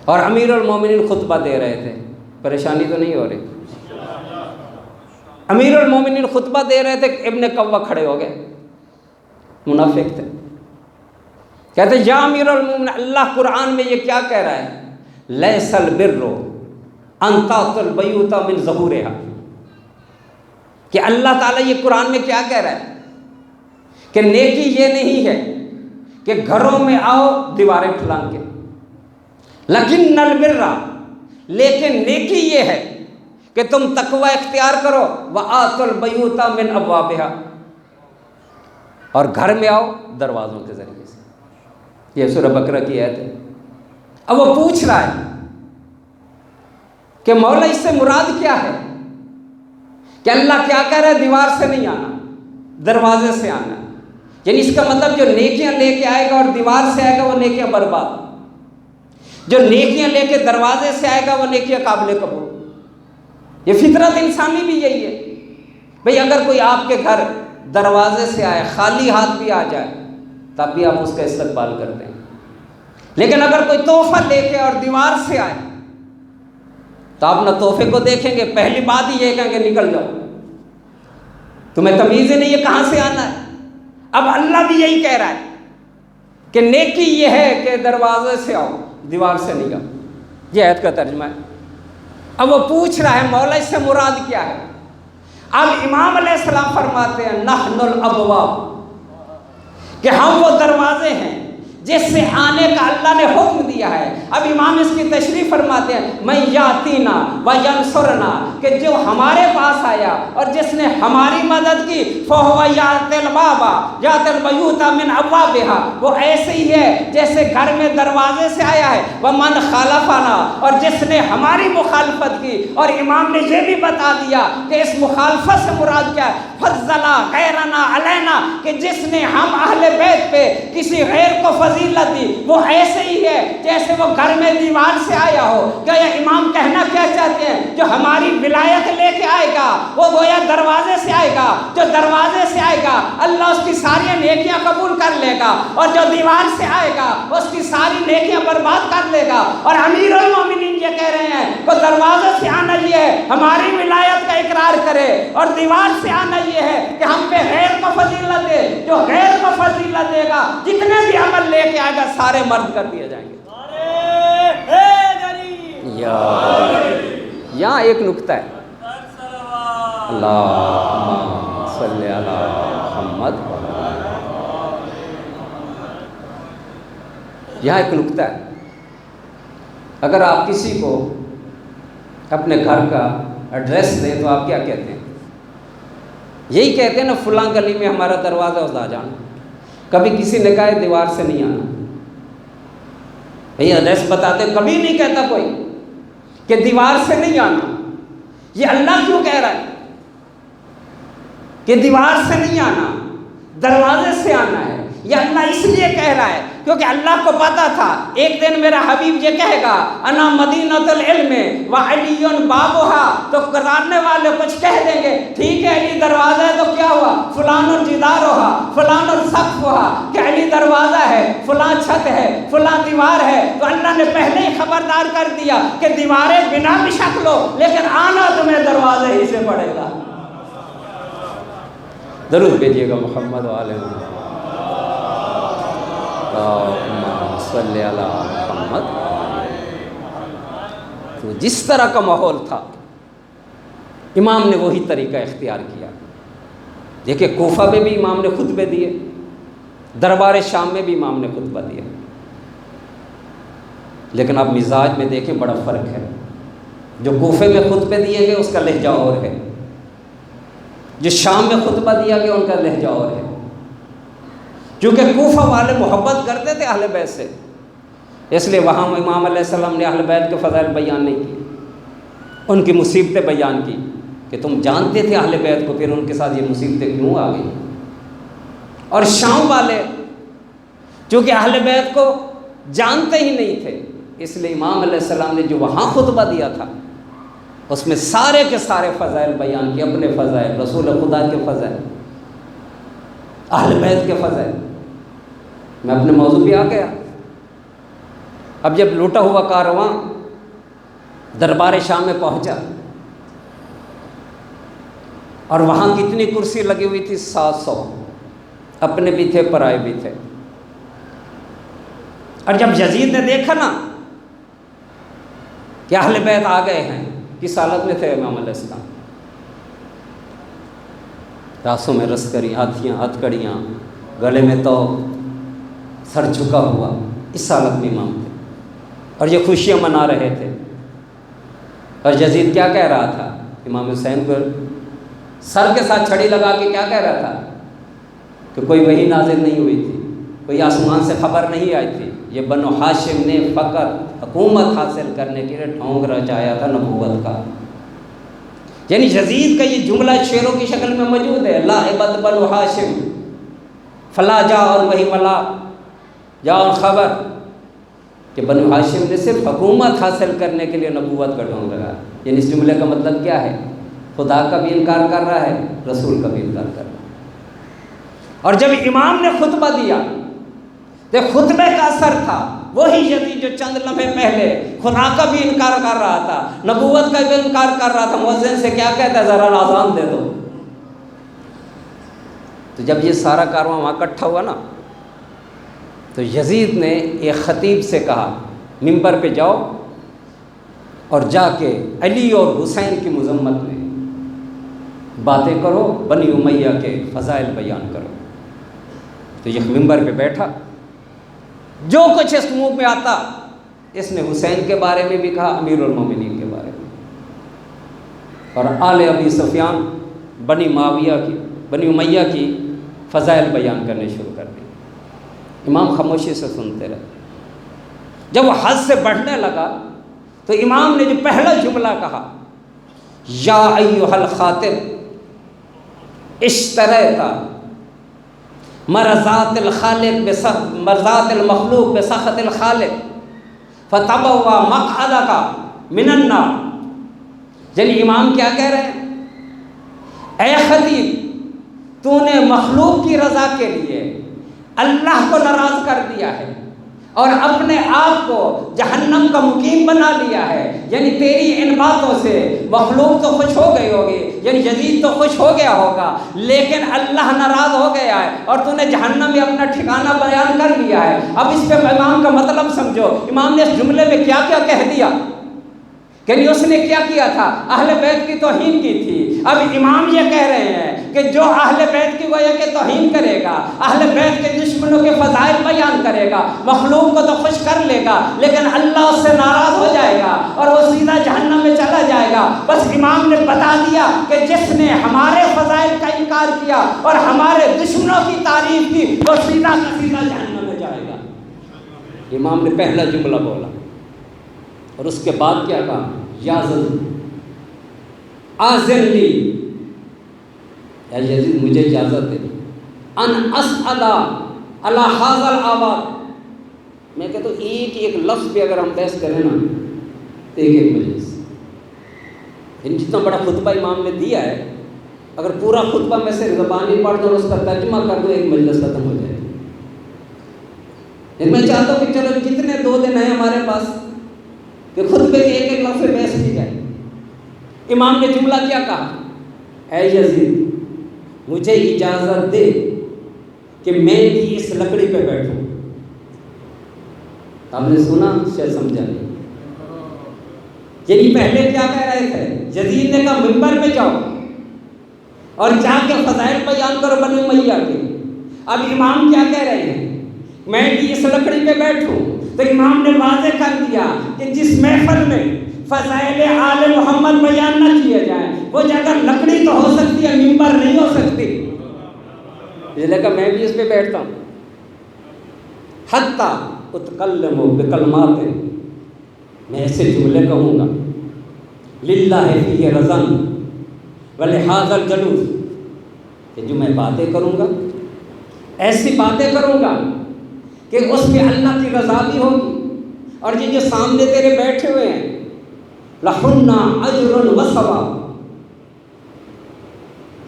اور امیر المومنین خطبہ دے رہے تھے، پریشانی تو نہیں ہو رہی؟ امیر المومنین خطبہ دے رہے تھے، ابن قوہ کھڑے ہو گئے، منافق تھے، کہتے یا امیر المومنین اللہ قرآن میں یہ کیا کہہ رہا ہے؟ لیس البر ان تأتوا البیوت من ظہورہا، کہ اللہ تعالیٰ یہ قرآن میں کیا کہہ رہا ہے کہ نیکی یہ نہیں ہے کہ گھروں میں آؤ دیواریں پھلانگ کے، لیکن البر، لیکن نیکی یہ ہے کہ تم تقوی اختیار کرو، وآتوا البیوت من ابوابہا، اور گھر میں آؤ دروازوں کے ذریعے سے۔ یہ سورہ بقرہ کی آیت ہے۔ اب وہ پوچھ رہا ہے کہ مولا اس سے مراد کیا ہے، کہ اللہ کیا کہہ رہا ہے؟ دیوار سے نہیں آنا، دروازے سے آنا، یعنی اس کا مطلب جو نیکیاں لے کے آئے گا اور دیوار سے آئے گا وہ نیکیاں برباد، جو نیکیاں لے کے دروازے سے آئے گا وہ نیکیاں قابل قبول۔ یہ فطرت انسانی بھی یہی ہے بھئی، اگر کوئی آپ کے گھر دروازے سے آئے خالی ہاتھ بھی آ جائے تب بھی آپ اس کا استقبال کرتے ہیں، لیکن اگر کوئی تحفہ لے کے اور دیوار سے آئے تو آپ نہ تحفے کو دیکھیں گے، پہلی بات ہی یہ کہیں گے نکل جاؤ، تمہیں تمیز ہی نہیں ہے کہاں سے آنا ہے۔ اب اللہ بھی یہی کہہ رہا ہے کہ نیکی یہ ہے کہ دروازے سے آؤ دیوار سے نہیں آؤ، یہ آیت کا ترجمہ ہے۔ اب وہ پوچھ رہا ہے مولا اس سے مراد کیا ہے؟ اب امام علیہ السلام فرماتے ہیں نحن الابواب، کہ ہم وہ دروازے ہیں جس سے آنے کا اللہ نے حکم دیا ہے۔ اب امام اس کی تشریح فرماتے ہیں من یاتینا وینصرنا، کہ جو ہمارے پاس آیا اور جس نے ہماری مدد کی فہو یاتی الباب یاتی البیوت من ابوابہا، وہ ایسے ہی ہے جیسے گھر میں دروازے سے آیا ہے۔ ومن خالفنا، اور جس نے ہماری مخالفت کی، اور امام نے یہ بھی بتا دیا کہ اس مخالفت سے مراد کیا ہے، فضل غیرنا علینا، کہ جس نے ہم اہل بیت پہ کسی غیر کو فضیلت دی وہ ایسے ہی ہے جیسے وہ گھر میں دیوار سے آیا ہو۔ کیا یہ امام کہنا کیا چاہتے ہیں؟ جو ہماری ولایت لے کے آئے گا وہ گویا دروازے سے آئے گا، جو دروازے سے آئے گا اللہ اس کی ساری نیکیاں قبول کر لے گا، اور جو دیوار سے آئے گا اس کی ساری نیکیاں برباد کر لے گا۔ اور امیر المومنین یہ کہہ رہے ہیں کہ دروازے سے آنا یہ ہے ہماری ولایت کا اقرار کرے، اور دیوار سے آنا یہ ہے کہ ہم پہ غیر کو فضیلت دے، جو غیر کو فضیلت دے گا جتنے بھی عمل لے کے آئے گا سارے مرد کر دیے جائیں گے۔ یہاں ایک نکتہ ہے، اللہم صلی علی محمد، یہاں ایک نکتہ ہے۔ اگر آپ کسی کو اپنے گھر کا ایڈریس دیں تو آپ کیا کہتے ہیں؟ یہی کہتے ہیں نا فلاں گلی میں ہمارا دروازہ اس آ جانا۔ کبھی کسی نے کہا ہے دیوار سے نہیں آنا، بھئی ایڈریس بتاتے، کبھی نہیں کہتا کوئی کہ دیوار سے نہیں آنا۔ یہ اللہ کیوں کہہ رہا ہے کہ دیوار سے نہیں آنا، دروازے سے آنا ہے؟ یہ اللہ اس لیے کہہ رہا ہے کیونکہ اللہ کو پتا تھا ایک دن میرا حبیب یہ کہے گا انا مدینۃ العلم وعلی بابها، تو کرانے والے کچھ کہہ دیں گے ٹھیک ہے علی دروازہ ہے تو کیا ہوا، فلان الجدارھا فلان السقفھا، کہ علی دروازہ ہے، فلاں چھت ہے، فلاں دیوار ہے، تو اللہ نے پہلے ہی خبردار کر دیا کہ دیواریں بنا بھی شک لو لیکن آنا تمہیں دروازے ہی سے پڑے گا۔ درود بھیجیے گا محمد و آل محمد، اللہم صلی علی محمد۔ تو جس طرح کا ماحول تھا امام نے وہی طریقہ اختیار کیا۔ دیکھیں کوفہ میں بھی امام نے خطبے دیے، دربار شام میں بھی امام نے خطبہ دیا، لیکن اب مزاج میں دیکھیں بڑا فرق ہے۔ جو کوفے میں خطبے دیے گئے اس کا لہجہ اور ہے، جو شام میں خطبہ دیا گیا ان کا لہجہ اور ہے، کیونکہ کوفہ والے محبت کرتے تھے اہل بیت سے، اس لیے وہاں امام علیہ السلام نے اہل بیت کے فضائل بیان نہیں کی، ان کی مصیبتیں بیان کی کہ تم جانتے تھے اہل بیت کو، پھر ان کے ساتھ یہ مصیبتیں کیوں آ گئی۔ اور شام والے چونکہ اہل بیت کو جانتے ہی نہیں تھے، اس لیے امام علیہ السلام نے جو وہاں خطبہ دیا تھا اس میں سارے کے سارے فضائل بیان کیے، اپنے فضائل، رسول خدا کے فضائل، اہل بیت کے فضائل۔ میں اپنے موضوع پہ آ گیا۔ اب جب لوٹا ہوا کارواں دربار شام میں پہنچا اور وہاں کتنی کرسی لگی ہوئی تھی، 700، اپنے بھی تھے پرائے بھی تھے۔ اور جب یزید نے دیکھا نا کہ اہل بیت آ گئے ہیں، کس حالت میں تھے امام علیہ السلام، راسوں میں رسکری، ہاتھیاں ہتھکڑیاں، گلے میں تو سر جھکا ہوا، اس حالت میں امام تھے اور یہ خوشیاں منا رہے تھے۔ اور یزید کیا کہہ رہا تھا، امام حسین کو سر کے ساتھ چھڑی لگا کے کیا کہہ رہا تھا کہ کوئی وحی نازل نہیں ہوئی تھی، کوئی آسمان سے خبر نہیں آئی تھی، یہ بنو ہاشم نے فقط حکومت حاصل کرنے کے لیے ڈھونگ رچایا تھا نبوت کا۔ یعنی یزید کا یہ جملہ شعروں کی شکل میں موجود ہے، لاعبت بنو ہاشم فلا جاء وہی ملا جاء خبر، کہ بنو ہاشم نے صرف حکومت حاصل کرنے کے لیے نبوت کا ڈھونگ لگایا۔ یعنی اس جملے کا مطلب کیا ہے، خدا کا بھی انکار کر رہا ہے، رسول کا بھی انکار کر رہا ہے۔ اور جب امام نے خطبہ دیا تو خطبے کا اثر تھا، وہی یزید جو چند لمحے پہلے خدا کا بھی انکار کر رہا تھا، نبوت کا بھی انکار کر رہا تھا، مؤذن سے کیا کہتا ہے، ذرا اذان دے دو۔ تو جب یہ سارا کارواں وہاں اکٹھا ہوا نا تو یزید نے ایک خطیب سے کہا منبر پہ جاؤ اور جا کے علی اور حسین کی مذمت میں باتیں کرو، بنی امیہ کے فضائل بیان کرو۔ تو یہ منبر پہ بیٹھا، جو کچھ اس منہ میں آتا اس نے حسین کے بارے میں بھی کہا، امیر المومنین کے بارے میں، اور آل ابی سفیان بنی معاویہ کی، بنی امیہ کی فضائل بیان کرنے شروع کر دی۔ امام خاموشی سے سنتے رہے۔ جب وہ حد سے بڑھنے لگا تو امام نے جو پہلا جملہ کہا، یا ایھا الخاطب اشتریت مرضات الخالق مرضات المخلوق بسخط الخالق فتبوا مقعدک من النار۔ یعنی امام کیا کہہ رہے ہیں، اے خطیب تو نے مخلوق کی رضا کے لیے اللہ کو ناراض کر دیا ہے اور اپنے آپ کو جہنم کا مقیم بنا لیا ہے۔ یعنی تیری ان باتوں سے مخلوق تو خوش ہو گئی ہوگی، یعنی یزید تو خوش ہو گیا ہوگا، لیکن اللہ ناراض ہو گیا ہے اور تو نے جہنم میں اپنا ٹھکانہ بیان کر لیا ہے۔ اب اس پہ امام کا مطلب سمجھو، امام نے اس جملے میں کیا کیا کہہ دیا، کہ اس نے کیا کیا تھا، اہل بیت کی توہین کی تھی۔ اب امام یہ کہہ رہے ہیں کہ جو اہل بیت کی گویا کہ توہین کرے گا، اہل بیت کے دشمنوں کے فضائل بیان کرے گا، مخلوق کو تو خوش کر لے گا لیکن اللہ اس سے ناراض ہو جائے گا اور وہ سیدھا جہنم میں چلا جائے گا۔ بس امام نے بتا دیا کہ جس نے ہمارے فضائل کا انکار کیا اور ہمارے دشمنوں کی تعریف کی وہ سیدھا کا سیدھا جہنم میں جائے گا۔ امام نے پہلا جملہ بولا اور اس کے بعد کیا کہا، یا آذن لی، یا یزید مجھے اجازت دے ان اسعد اللہ حاضر آباد. میں کہتا ہوں ایک لفظ پہ اگر ہم بحث کریں نا تو ایک مجلس. یعنی جتنا بڑا خطبہ امام نے دیا ہے, اگر پورا خطبہ میں سے زبانی پڑھ دو اور اس کا ترجمہ کر دو, ایک مجلس ختم ہو جائے. میں چاہتا ہوں کہ چلو جتنے 2 دن ہیں ہمارے پاس کہ خطبے کے ایک لفظ پہ بحث کی جائے. امام نے جملہ کیا کہا؟ اے یزید مجھے اجازت دے کہ میں بھی اس لکڑی پہ بیٹھوں. آپ نے سنا شاید سمجھا نہیں. یعنی پہلے کیا کہہ رہے تھے؟ یزید نے کہا منبر پہ جاؤ اور جا کے فضائل بیان کرو بنی امیہ کے. اب امام کیا کہہ رہے ہیں؟ میں بھی اس لکڑی پہ بیٹھوں. تو امام نے واضح کر دیا کہ جس محفل میں فضائل آل محمد بیان نہ کیے جائیں وہ جگہ لکڑی تو ہو سکتی ہے, منبر نہیں ہو سکتی. اس لیے کہ میں بھی اس پہ بیٹھتا ہوں. حتی اتکلم بکلمات, میں ایسے جملے کہوں گا للہ فیہ رضن ولہذا الجلوس, کہ جو میں باتیں کروں گا ایسی باتیں کروں گا کہ اس میں اللہ کی رضا بھی ہوگی, اور یہ جو سامنے تیرے بیٹھے ہوئے ہیں لہن اجر و ثواب,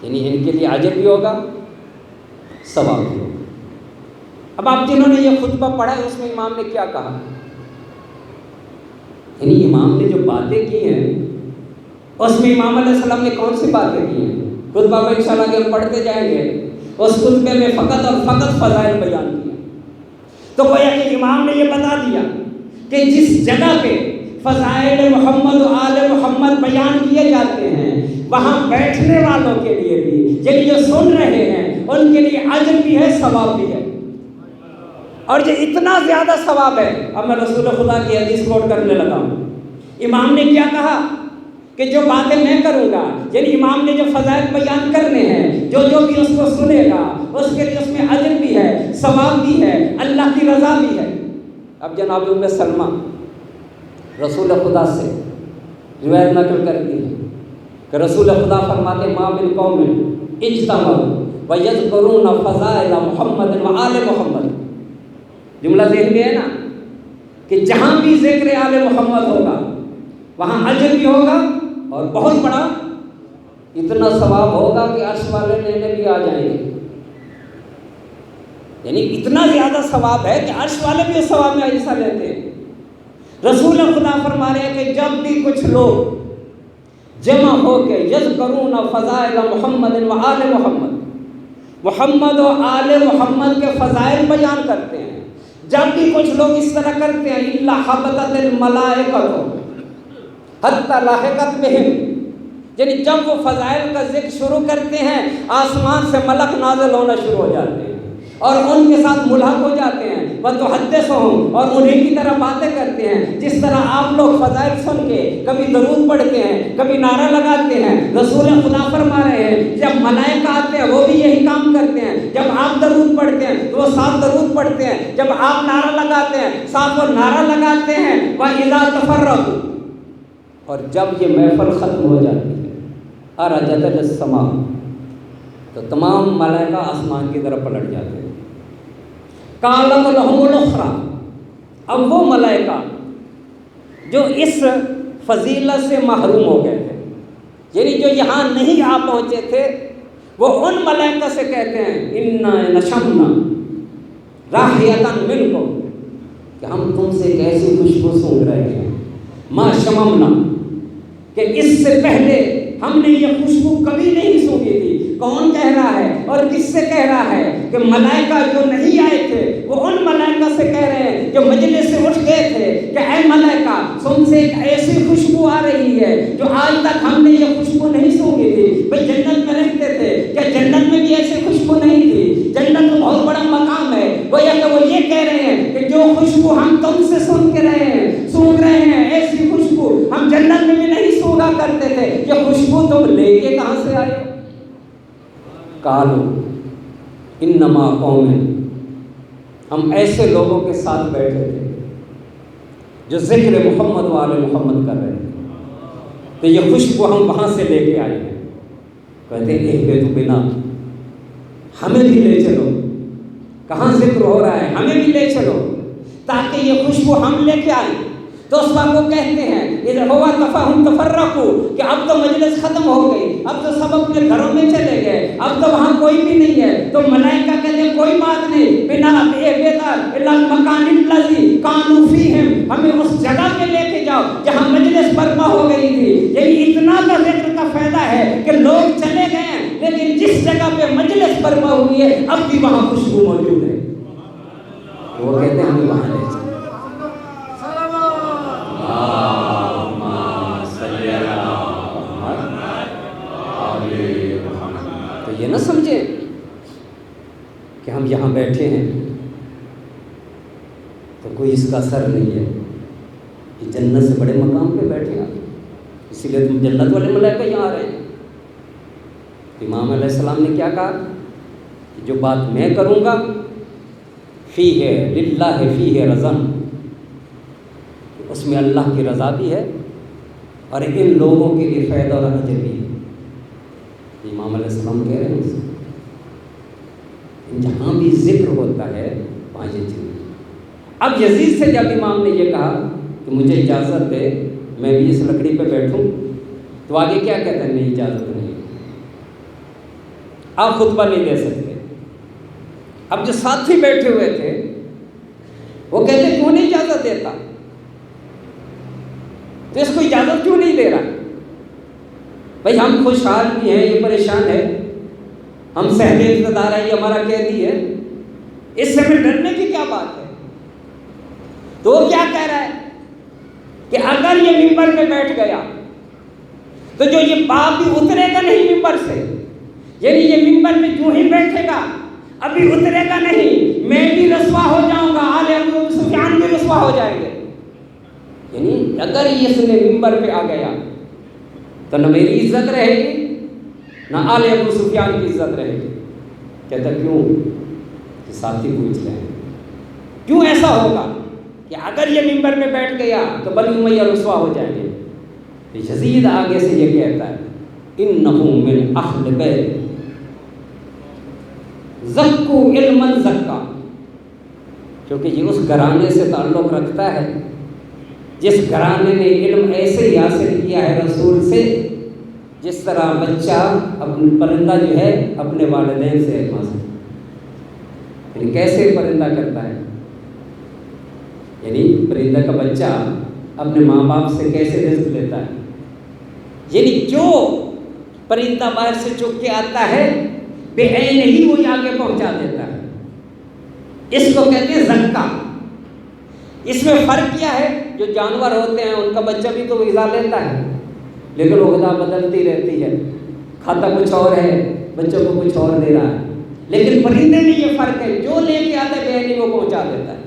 یعنی ان کے لیے اجر بھی ہوگا ثواب بھی ہوگا. اب آپ جنہوں نے یہ خطبہ پڑھا ہے اس میں امام نے کیا کہا؟ یعنی امام نے جو باتیں کی ہیں اس میں امام علیہ السلام نے کون سی باتیں کی ہیں؟ خطبہ میں انشاءاللہ کہ ہم پڑھتے جائیں گے, اس خطبے میں فقط اور فقط فضائل بیان کیا. تو گویا کہ امام نے یہ بتا دیا کہ جس جگہ پہ فضائل محمد و آل محمد بیان کیے جاتے ہیں وہاں بیٹھنے والوں کے لیے بھی, یعنی جو سن رہے ہیں ان کے لیے اجر بھی ہے ثواب بھی ہے. اور یہ اتنا زیادہ ثواب ہے. اب میں رسول خدا کی حدیث کوٹ کرنے لگا ہوں. امام نے کیا کہا کہ جو باتیں میں کروں گا, یعنی امام نے جو فضائل بیان کرنے ہیں, جو بھی اس کو سنے گا اس کے لیے اس میں اجر بھی ہے ثواب بھی ہے اللہ کی رضا بھی ہے. اب جناب ام سلمہ رسول خدا سے روایت نقل کرتی ہے کہ رسول خدا فرماتے ما من قوم اجتمعوا ویذکرون فضائل محمد و آل محمد. جملہ ذہن میں ہے نا کہ جہاں بھی ذکر آل محمد ہوگا وہاں اجر بھی ہوگا اور بہت بڑا اتنا ثواب ہوگا کہ عرش والے لینے بھی آ جائیں گے. یعنی اتنا زیادہ ثواب ہے کہ عرش والے بھی اس ثواب میں حصہ لیتے ہیں. رسول خدا فرما رہے ہیں کہ جب بھی کچھ لوگ جمع ہو کے یذکرون فضائل محمد و آل محمد, محمد و آل محمد کے فضائل بیان کرتے ہیں, جب بھی کچھ لوگ اس طرح کرتے ہیں الا حبطت الملائکۃ حتی لاحقت بہم, یعنی جب وہ فضائل کا ذکر شروع کرتے ہیں آسمان سے ملک نازل ہونا شروع ہو جاتے ہیں اور ان کے ساتھ ملحق ہو جاتے ہیں. وتحدثهم, اور انہیں کی طرح باتیں کرتے ہیں جس طرح آپ لوگ فضائل سن کے کبھی درود پڑھتے ہیں کبھی نعرہ لگاتے ہیں. رسول خدا فرما رہے ہیں جب ملائکہ آتے ہیں وہ بھی یہی کام کرتے ہیں, جب آپ درود پڑھتے ہیں تو وہ ساتھ درود پڑھتے ہیں, جب آپ نعرہ لگاتے ہیں ساتھ وہ نعرہ لگاتے ہیں. وَإِذَا تَفَرَّقُوا, اور جب یہ محفل ختم ہو جاتی ہے اَرَجَتِ السَّمَاءُ, تو تمام ملائکہ آسمان کی طرف پلٹ جاتے ہیں. قَالَتْ لَهُمُ الْأُخْرَى, اب وہ ملائکہ جو اس فضیلت سے محروم ہو گئے تھے, یعنی جو یہاں نہیں آ پہنچے تھے, وہ ان ملائکہ سے کہتے ہیں اِنَّا نَشَمْنَا رَاحِيَةً مِنْكُمْ, کہ ہم تم سے ایک ایسی خوشبو سونگھ رہے ہیں مَا شَمَمْنَا, کہ اس سے پہلے ہم نے یہ خوشبو کبھی نہیں سونگھی تھی. کون کہہ رہا ہے اور کس سے کہہ رہا ہے؟ کہ ملائکہ جو نہیں آئے تھے وہ ان ملائکہ سے کہہ رہے ہیں جو مجلس سے اٹھ گئے تھے کہ اے ملائکہ تم سے ایک ایسی خوشبو آ رہی ہے جو آج تک ہم نے یہ خوشبو نہیں سونگھی تھی. بھائی جنت میں رہتے تھے, کیا جنت میں بھی ایسی خوشبو نہیں تھی؟ جنت تو بہت بڑا مقام ہے. گویا کہ وہ یہ کہہ رہے ہیں کہ جو خوشبو ہم تم سے سونگ رہے ہیں ایسی خوشبو ہم جنت میں بھی نہیں سونگا کرتے تھے. یہ خوشبو تم لے کے کہاں سے آئے؟ قالوا انما قوم, ہم ایسے لوگوں کے ساتھ بیٹھے تھے جو ذکر محمد و آل محمد کر رہے تھے, تو یہ خوشبو ہم وہاں سے لے کے آئے ہیں. کہتے ہیں اہبطوا بنا, ہمیں بھی لے چلو. کہاں ذکر ہو رہا ہے، ہمیں بھی لے چلو تاکہ یہ خوشبو ہم لے کے آئیں۔ تو اس وقت وہ کہتے ہیں اذا ہوا تفاہم تفرقوا، کہ اب تو مجلس ختم ہو گئی، اب تو سب اپنے گھروں میں چلے گئے، اب تو وہاں کوئی بھی نہیں ہے۔ تو ملائکہ کہتے ہیں کوئی بات نہیں، بنا الا المکان الذی کانوا فیہم، ہمیں اس جگہ پہ لے کے جاؤ جہاں مجلس برپا ہو گئی تھی۔ یہی اتنا کا ذکر کا فائدہ ہے کہ لوگ چلے گئے ہیں لیکن جس جگہ پہ مجلس برپا ہوئی ہے اب بھی وہاں خوشبو موجود ہے۔ وہ کہتے ہیں ہمیں وہاں لے چلو۔ تو یہ نہ سمجھے کہ ہم یہاں بیٹھے ہیں تو کوئی اس کا اثر نہیں ہے، کہ جنت سے بڑے مقام پہ بیٹھے ہیں، اسی لیے تم جنت والے ملائکہ یہاں آ رہے ہیں۔ امام علیہ السلام نے کیا کہا کہ جو بات میں کروں گا فیہ للہ فیہ رضا، اس میں اللہ کی رضا بھی ہے اور ان لوگوں کے لیے فائدہ اور اجر بھی ہے۔ امام علیہ السلام کہہ رہے ہیں جہاں بھی ذکر ہوتا ہے وہاں یہ چیز۔ اب یزید سے جب امام نے یہ کہا کہ مجھے اجازت دے میں بھی اس لکڑی پہ بیٹھوں، تو آگے کیا کہتے ہیں نہیں اجازت نہیں، آپ خطبہ نہیں دے سکتے۔ اب جو ساتھی بیٹھے ہوئے تھے وہ کہتے کیوں نہیں اجازت دیتا، تو اس کو اجازت کیوں نہیں دے رہا؟ بھائی ہم خوشحال بھی ہیں، یہ پریشان ہے، ہم صاحب اقتدار ہے، یہ ہمارا قیدی ہے، اس سے ہمیں ڈرنے کی کیا بات ہے؟ تو وہ کیا کہہ رہا ہے کہ اگر یہ ممبر میں بیٹھ گیا تو جو یہ باپ بھی اترے گا نہیں ممبر سے، یعنی یہ ممبر میں جو ہی بیٹھے گا ابھی اترے گا نہیں، میں بھی رسوا ہو جاؤں گا، آل ابو سفیان بھی رسوا ہو جائیں گے۔ یعنی اگر اس نے ممبر پہ آ گیا تو نہ میری عزت رہے گی نہ آل ابو سفیان کی عزت رہے گی۔ کہتا کیوں؟ کہ ساتھی پوچھ رہے ہیں کیوں ایسا ہوگا کہ اگر یہ ممبر میں بیٹھ گیا تو بنی امیہ رسوا ہو جائیں گے۔ یزید آگے سے یہ کہتا ہے انہ من اہل بیت زکو علما زکا، کیونکہ یہ اس گھرانے سے تعلق رکھتا ہے جس گھرانے نے علم ایسے ہی حاصل کیا ہے رسول سے جس طرح بچہ اپنے پرندہ جو ہے اپنے والدین سے علم حاصل، یعنی کیسے پرندہ کرتا ہے، یعنی پرندہ کا بچہ اپنے ماں باپ سے کیسے رزق لیتا ہے، یعنی جو پرندہ باہر سے چگ کے آتا ہے بے عین ہی وہی آگے پہنچا دیتا ہے، اس کو کہتے ہیں زکا۔ اس میں فرق کیا ہے؟ جو جانور ہوتے ہیں ان کا بچہ بھی تو غذا لیتا ہے لیکن وہ غذا بدلتی رہتی ہے، کھاتا کچھ اور ہے بچوں کو کچھ اور دے رہا ہے، لیکن پرندے میں یہ فرق ہے جو لے کے آتا ہے بے عین وہ پہنچا دیتا ہے۔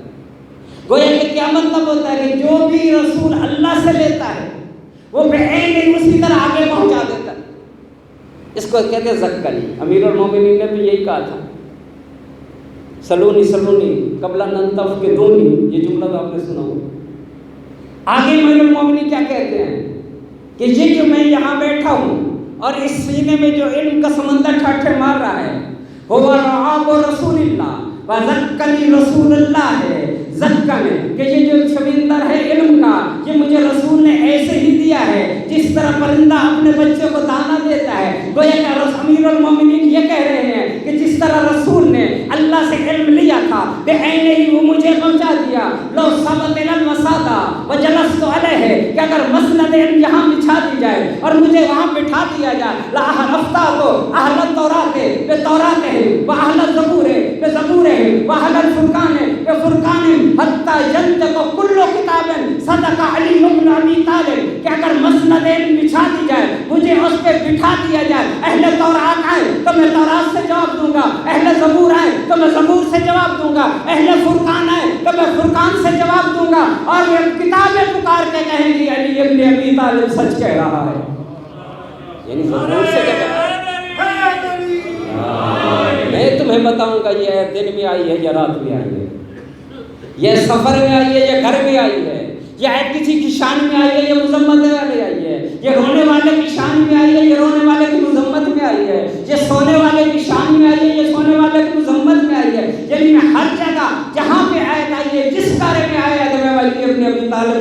گویا کہ کیا مطلب ہوتا ہے کہ جو بھی رسول اللہ سے لیتا ہے وہ بے عین اسی طرح آگے پہنچا دیتا ہے، اس کو کہتے ہیں زکری۔ امیر المومنین نے بھی یہی کہا تھا سلونی سلونی قبل ان تفقدونی، یہ جملہ تو آپ نے سنا ہو۔ آگے امیر المومنین کیا کہتے ہیں کہ یہ جو میں یہاں بیٹھا ہوں اور اس سینے میں جو علم کا سمندر ٹھاٹھے مار رہا ہے وہ رعاب رسول اللہ وزکلی رسول اللہ ہے، زکا میں کہ یہ جو سمندر ہے علم کا یہ مجھے رسول نے ایسے ہی دیا ہے جس طرح پرندہ اپنے بچے کو دانا دیتا ہے۔ گویا کہ امیر المومنین یہ کہہ رہے ہیں کہ جس طرح رسول نے اللہ سے علم لیا تھا بے عین ہی وہ مجھے پہنچا دیا۔ لو ثبت المسادا وجلست علیہ، کہ اگر مسند علم یہاں بچھا دی جائے اور مجھے وہاں بٹھا دیا جائے لاحلفتہ اہل التوراۃ بتورات واہل الزبور بزبور واہل الفرقان بفرقان حتی ینطق کل کتاب صدق علی بن ابی طالب، کہ اگر مسند علم بچھا دی جائے مجھے اس پہ بٹھا دیا جائے، اہل تورات آئے تو میں تورات سے جواب دوں گا، اہل زبور آئے تو میں زبور سے جواب دوں گا، اہل فرقان آئے تو میں فرقان سے جواب دوں گا، اور یہ کتابیں پکار کے کہیں گی علی ابن ابی طالب سچ کہہ رہا ہے، یعنی زبور سے جواب۔ میں تمہیں بتاؤں گا یہ دن میں آئی ہے یا رات میں آئی ہے، یہ سفر میں آئی ہے یا گھر میں آئی ہے، یہ کسی کی شان میں آئی ہے یا مذمت میں آئی ہے، یہ رونے والے کی شان میں آئی ہے یا رونے والے کی مذمت میں آئی ہے، یہ سونے والے کی شان میں آئی ہے یا سونے والے کی مذمت میں آئی ہے، یعنی میں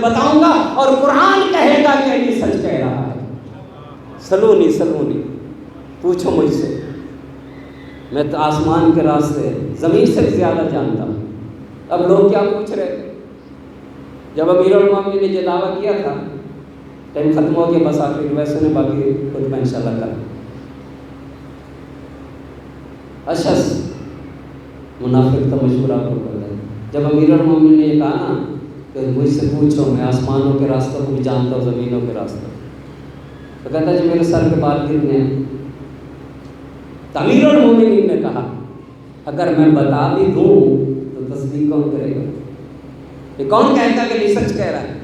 تمہیں بتاؤں گا اور قرآن کہے گا کہ علی سچ کہہ رہا ہے. سلونی پوچھو مجھ سے، میں تو آسمان کے راستے زمین سے بھی زیادہ جانتا ہوں. اب لوگ کیا پوچھ رہے تھے جب امیر المومنین نے یہ دعویٰ کیا تھا؟ ٹائم ختم ہو گیا، بس آخری ویسے نے باقی خطبہ انشاءاللہ کر. اشعث منافق تو مشہور آپ کو پتہ ہے. جب امیر المومنین نے یہ کہا نا کہ مجھ سے پوچھو، میں آسمانوں کے راستوں کو بھی جانتا ہوں، زمینوں کے راستوں، تو کہتا جی میرے سر کے بال گرنے ہیں. تو امیر المومنین نے کہا اگر میں بتا بھی دوں تو تصدیق کون کرے گا؟ یہ کون کہتا کہ یہ سچ کہہ رہا ہے؟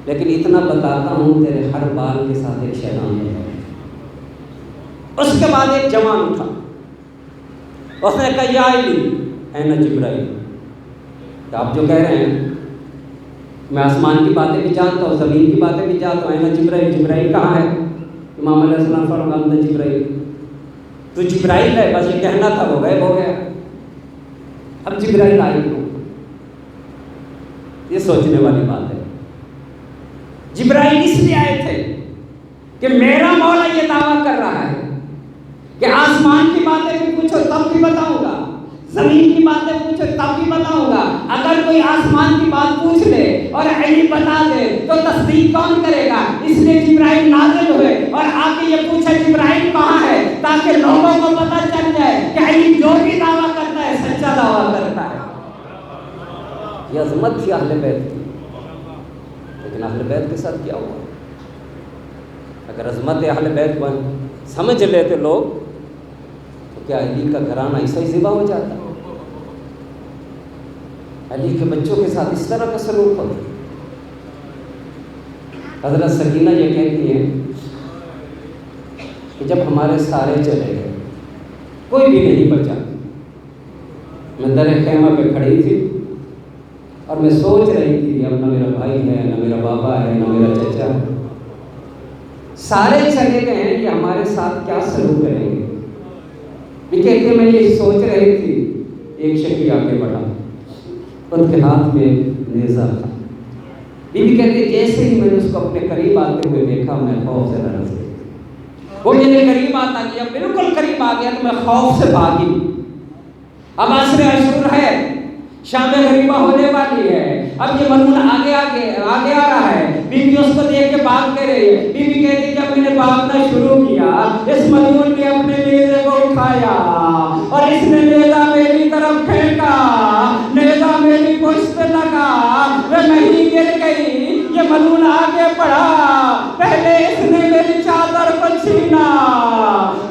لیکن اتنا بتاتا ہوں تیرے ہر بال کے ساتھ ایک شیطان ہے. اس کے بعد ایک جوان اٹھا، اس نے کہا یا علی اے جبرائیل، کہ آپ جو کہہ رہے ہیں میں آسمان کی باتیں بھی جانتا ہوں، زمین کی باتیں بھی جانتا ہوں، اے جبرائیل. جبرائیل کہاں ہے؟ امام علیہ السلام فرماتے ہیں جبرائیل تو جبرائیل ہے، بس یہ کہنا تھا وہ غائب ہو گیا. اب جبرائیل آئے کیوں؟ یہ سوچنے والی بات ہے. جبرائیل اس لیے آئے تھے کہ میرا مولا یہ دعویٰ کر رہا ہے کہ آسمان کی باتیں بھی پوچھو تب بھی بتاؤں گا، زمین کی باتیں پوچھو تب بھی بتاؤں گا. اگر کوئی آسمان کی بات پوچھ لے اور علی بتا دے تو تصدیق کون کرے گا؟ اس لیے جبرائیل نازل ہوئے اور آ کے یہ پوچھا جبرائیل کہاں ہے، تاکہ لوگوں کو پتہ چل جائے کہ علی جو بھی دعویٰ کرتا ہے سچا دعویٰ کرتا ہے. یہ عظمت تھی اہل بیت کی. لیکن اہل بیت کے ساتھ کیا ہوا؟ اگر عظمت اہل بیت کو سمجھ لیتے لوگ تو کیا علی کا گھرانہ ایسا ہی ذبح ہو جاتا؟ علی کے بچوں کے ساتھ اس طرح کا سلوک ہوتا؟ حضرت سکینہ یہ کہتی ہیں کہ جب ہمارے سارے چلے گئے، کوئی بھی نہیں بچا، میں در خیمہ پہ کھڑی تھی اور میں سوچ رہی تھی اب نہ میرا بھائی ہے، نہ میرا بابا ہے، نہ میرا چچا ہے، سارے چلے گئے ہیں، یہ ہمارے ساتھ کیا سلوک کریں گے؟ یہ کہتے ہیں میں یہ سوچ رہی تھی، ایک شخص آگے بڑھا، ان کے ہاتھ میں نیزہ تھا. بی بی کہتے ہیں جیسے ہی میں نے اس کو اپنے قریب آتے ہوئے دیکھا میں خوف سے لرز گئی. وہ میرے قریب آتا گیا، بالکل قریب آ گیا تو میں خوف سے بھاگی. اب عصر عشور ہے، شام غریبہ ہونے والی ہے. اب یہ ملعون آگے آ رہا ہے. بی بی اس کو دیکھ کے بھاگ کے رہی ہے. بی بی کہتی جب میں نے بھاگنا شروع کیا اس ملعون نے اپنے نیزے کو اٹھایا اور اس نے نیزہ میری طرف پھینکا، نیزہ میری پشت پہ لگا، میں ہی گر گئی. یہ ملعون آگے بڑھا، پہلے اس نے میری چادر کو چھینا،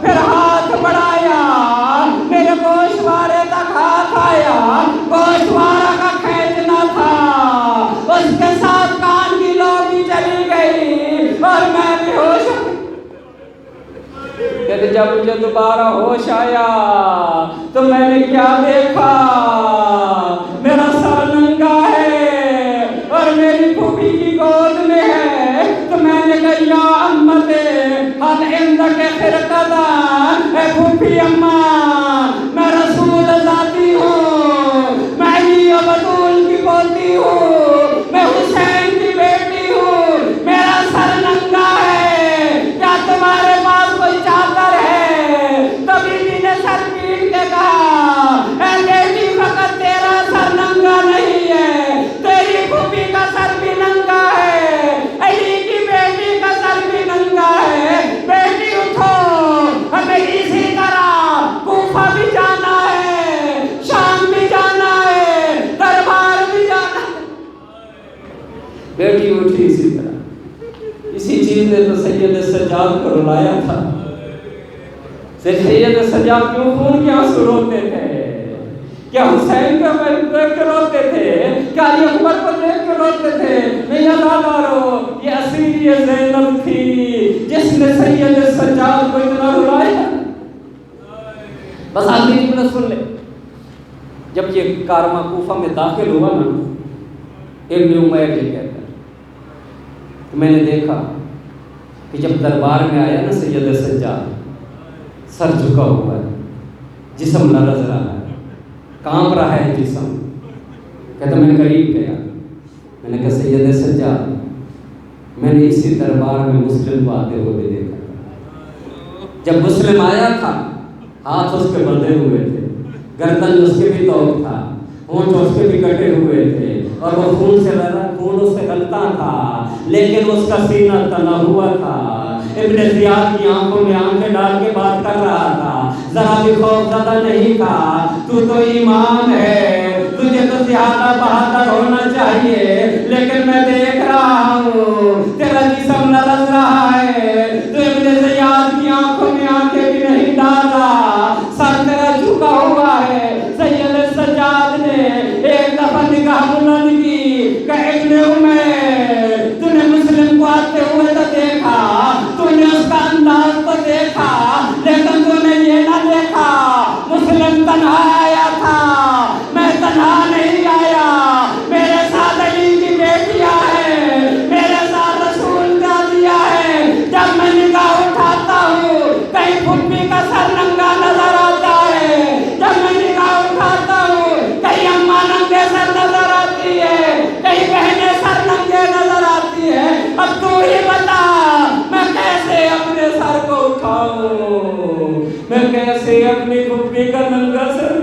پھر ہاتھ بڑھایا، میرے گوشوارے تک ہاتھ آیا، گوشوارہ کا کھینچنا تھا، اس کے ساتھ کان کی لوگی چلی گئی اور میں بھی ہوش. کہتے جب مجھے دوبارہ ہوش آیا تو میں نے کیا دیکھا؟ میرا سر ننگا ہے اور میری پھوپھی کی گود میں ہے. تو میں نے کہا یا امت حل عندک خرقہ، اے پھوپھی اماں میں رسول ذاتی ہوں، میں علی و بطول کی پوتی ہوں، میں حسین کی بیٹی ہوں، میرا سر ننگا ہے، کیا تمہارے پاس کوئی چادر ہے؟ تبھی بھی نے سر پیٹ کے کہا اے بیٹی فقط تیرا سر ننگا نہیں ہے، تیری پھوپھی کا سر بھی ننگا ہے، علی کی بیٹی کا سر بھی ننگا ہے. بیٹی اٹھو، ہمیں اسی طرح کوفہ بھی جانا ہے، شام بھی جانا ہے، دربار بھی جانا ہے. بیٹی اٹھی اسی طرح. اسی چیز نے تو سید سجاد کو رلایا تھا. سید سجاد کیوں خون کے آنسو روتے تھے؟ کیا حسین کو دیکھ کے روتے تھے؟ کیا علی اکبر کو دیکھ کے روتے تھے؟ نہیں یادگارو، یہ اسیری زینب تھی جس نے سید سجاد کو اتنا رلایا. بس آخری جملہ سن لے. جب یہ کارواں کوفہ میں داخل ہوا نا، ابن عمیر یہ کہتا ہے کہ میں نے دیکھا کہ جب دربار میں آیا نا سید سجاد، سر جھکا ہوا ہے، جسم لرز رہا ہے، کانپ رہا ہے جسم. کہتا میں نے قریب گیا میں نے کہا سید سجاد میں نے اسی دربار میں مسلم کو آتے ہوئے دیکھا تھا، جب مسلم آیا تھا ہاتھ اس کے بندھے ہوئے تھے، گردن اس کے بھی توق تھا، ہونٹ اس کے بھی کٹے ہوئے تھے، اور وہ خون اس سے غلطا تھا، لیکن اس کا سینہ تنا ہوا تھا۔ ابن زیاد کی آنکھوں میں آنکھیں ڈال کے بات کر رہا تھا، ذرا بھی خوف زدہ نہیں تھا۔ تو امام ہے، تجھے تو زیادہ بہادر ہونا چاہیے، لیکن میں دیکھ رہا ہوں تیرا جسم لرز رہا ہے، تو ابن زیاد کی آنکھوں میں آنکھیں بھی نہیں ڈال رہا، سر تیرا جھکا ہوا ہے۔ سید سجاد نے ایک دفعہ نگاہ بلند کی کہ ابن عمر تو نے مسلم کو آتے ہوئے تو دیکھا، تو نے اس کا انداز تو دیکھا، لیکن تو نے یہ نہ دیکھا مسلم تنہا آیا تھا، میں تنہا نہیں آیا، میرے ساتھ علی کی بیٹیاں ہے، میرے ساتھ رسول کا دیا ہے۔ جب میں نگاہ اٹھاتا ہوں کہیں پھپھی کا سر ننگا نظر آتا ہے، جب میں نگاہ اٹھاتا ہوں کہیں اماں ننگے سر نظر آتی ہے، کہیں بہنیں سر ننگے نظر آتی ہے۔ اب تو ہی بتا میں کیسے اپنے سر کو اٹھاؤں، میں کیسے اپنی پھپھی کا ننگا سر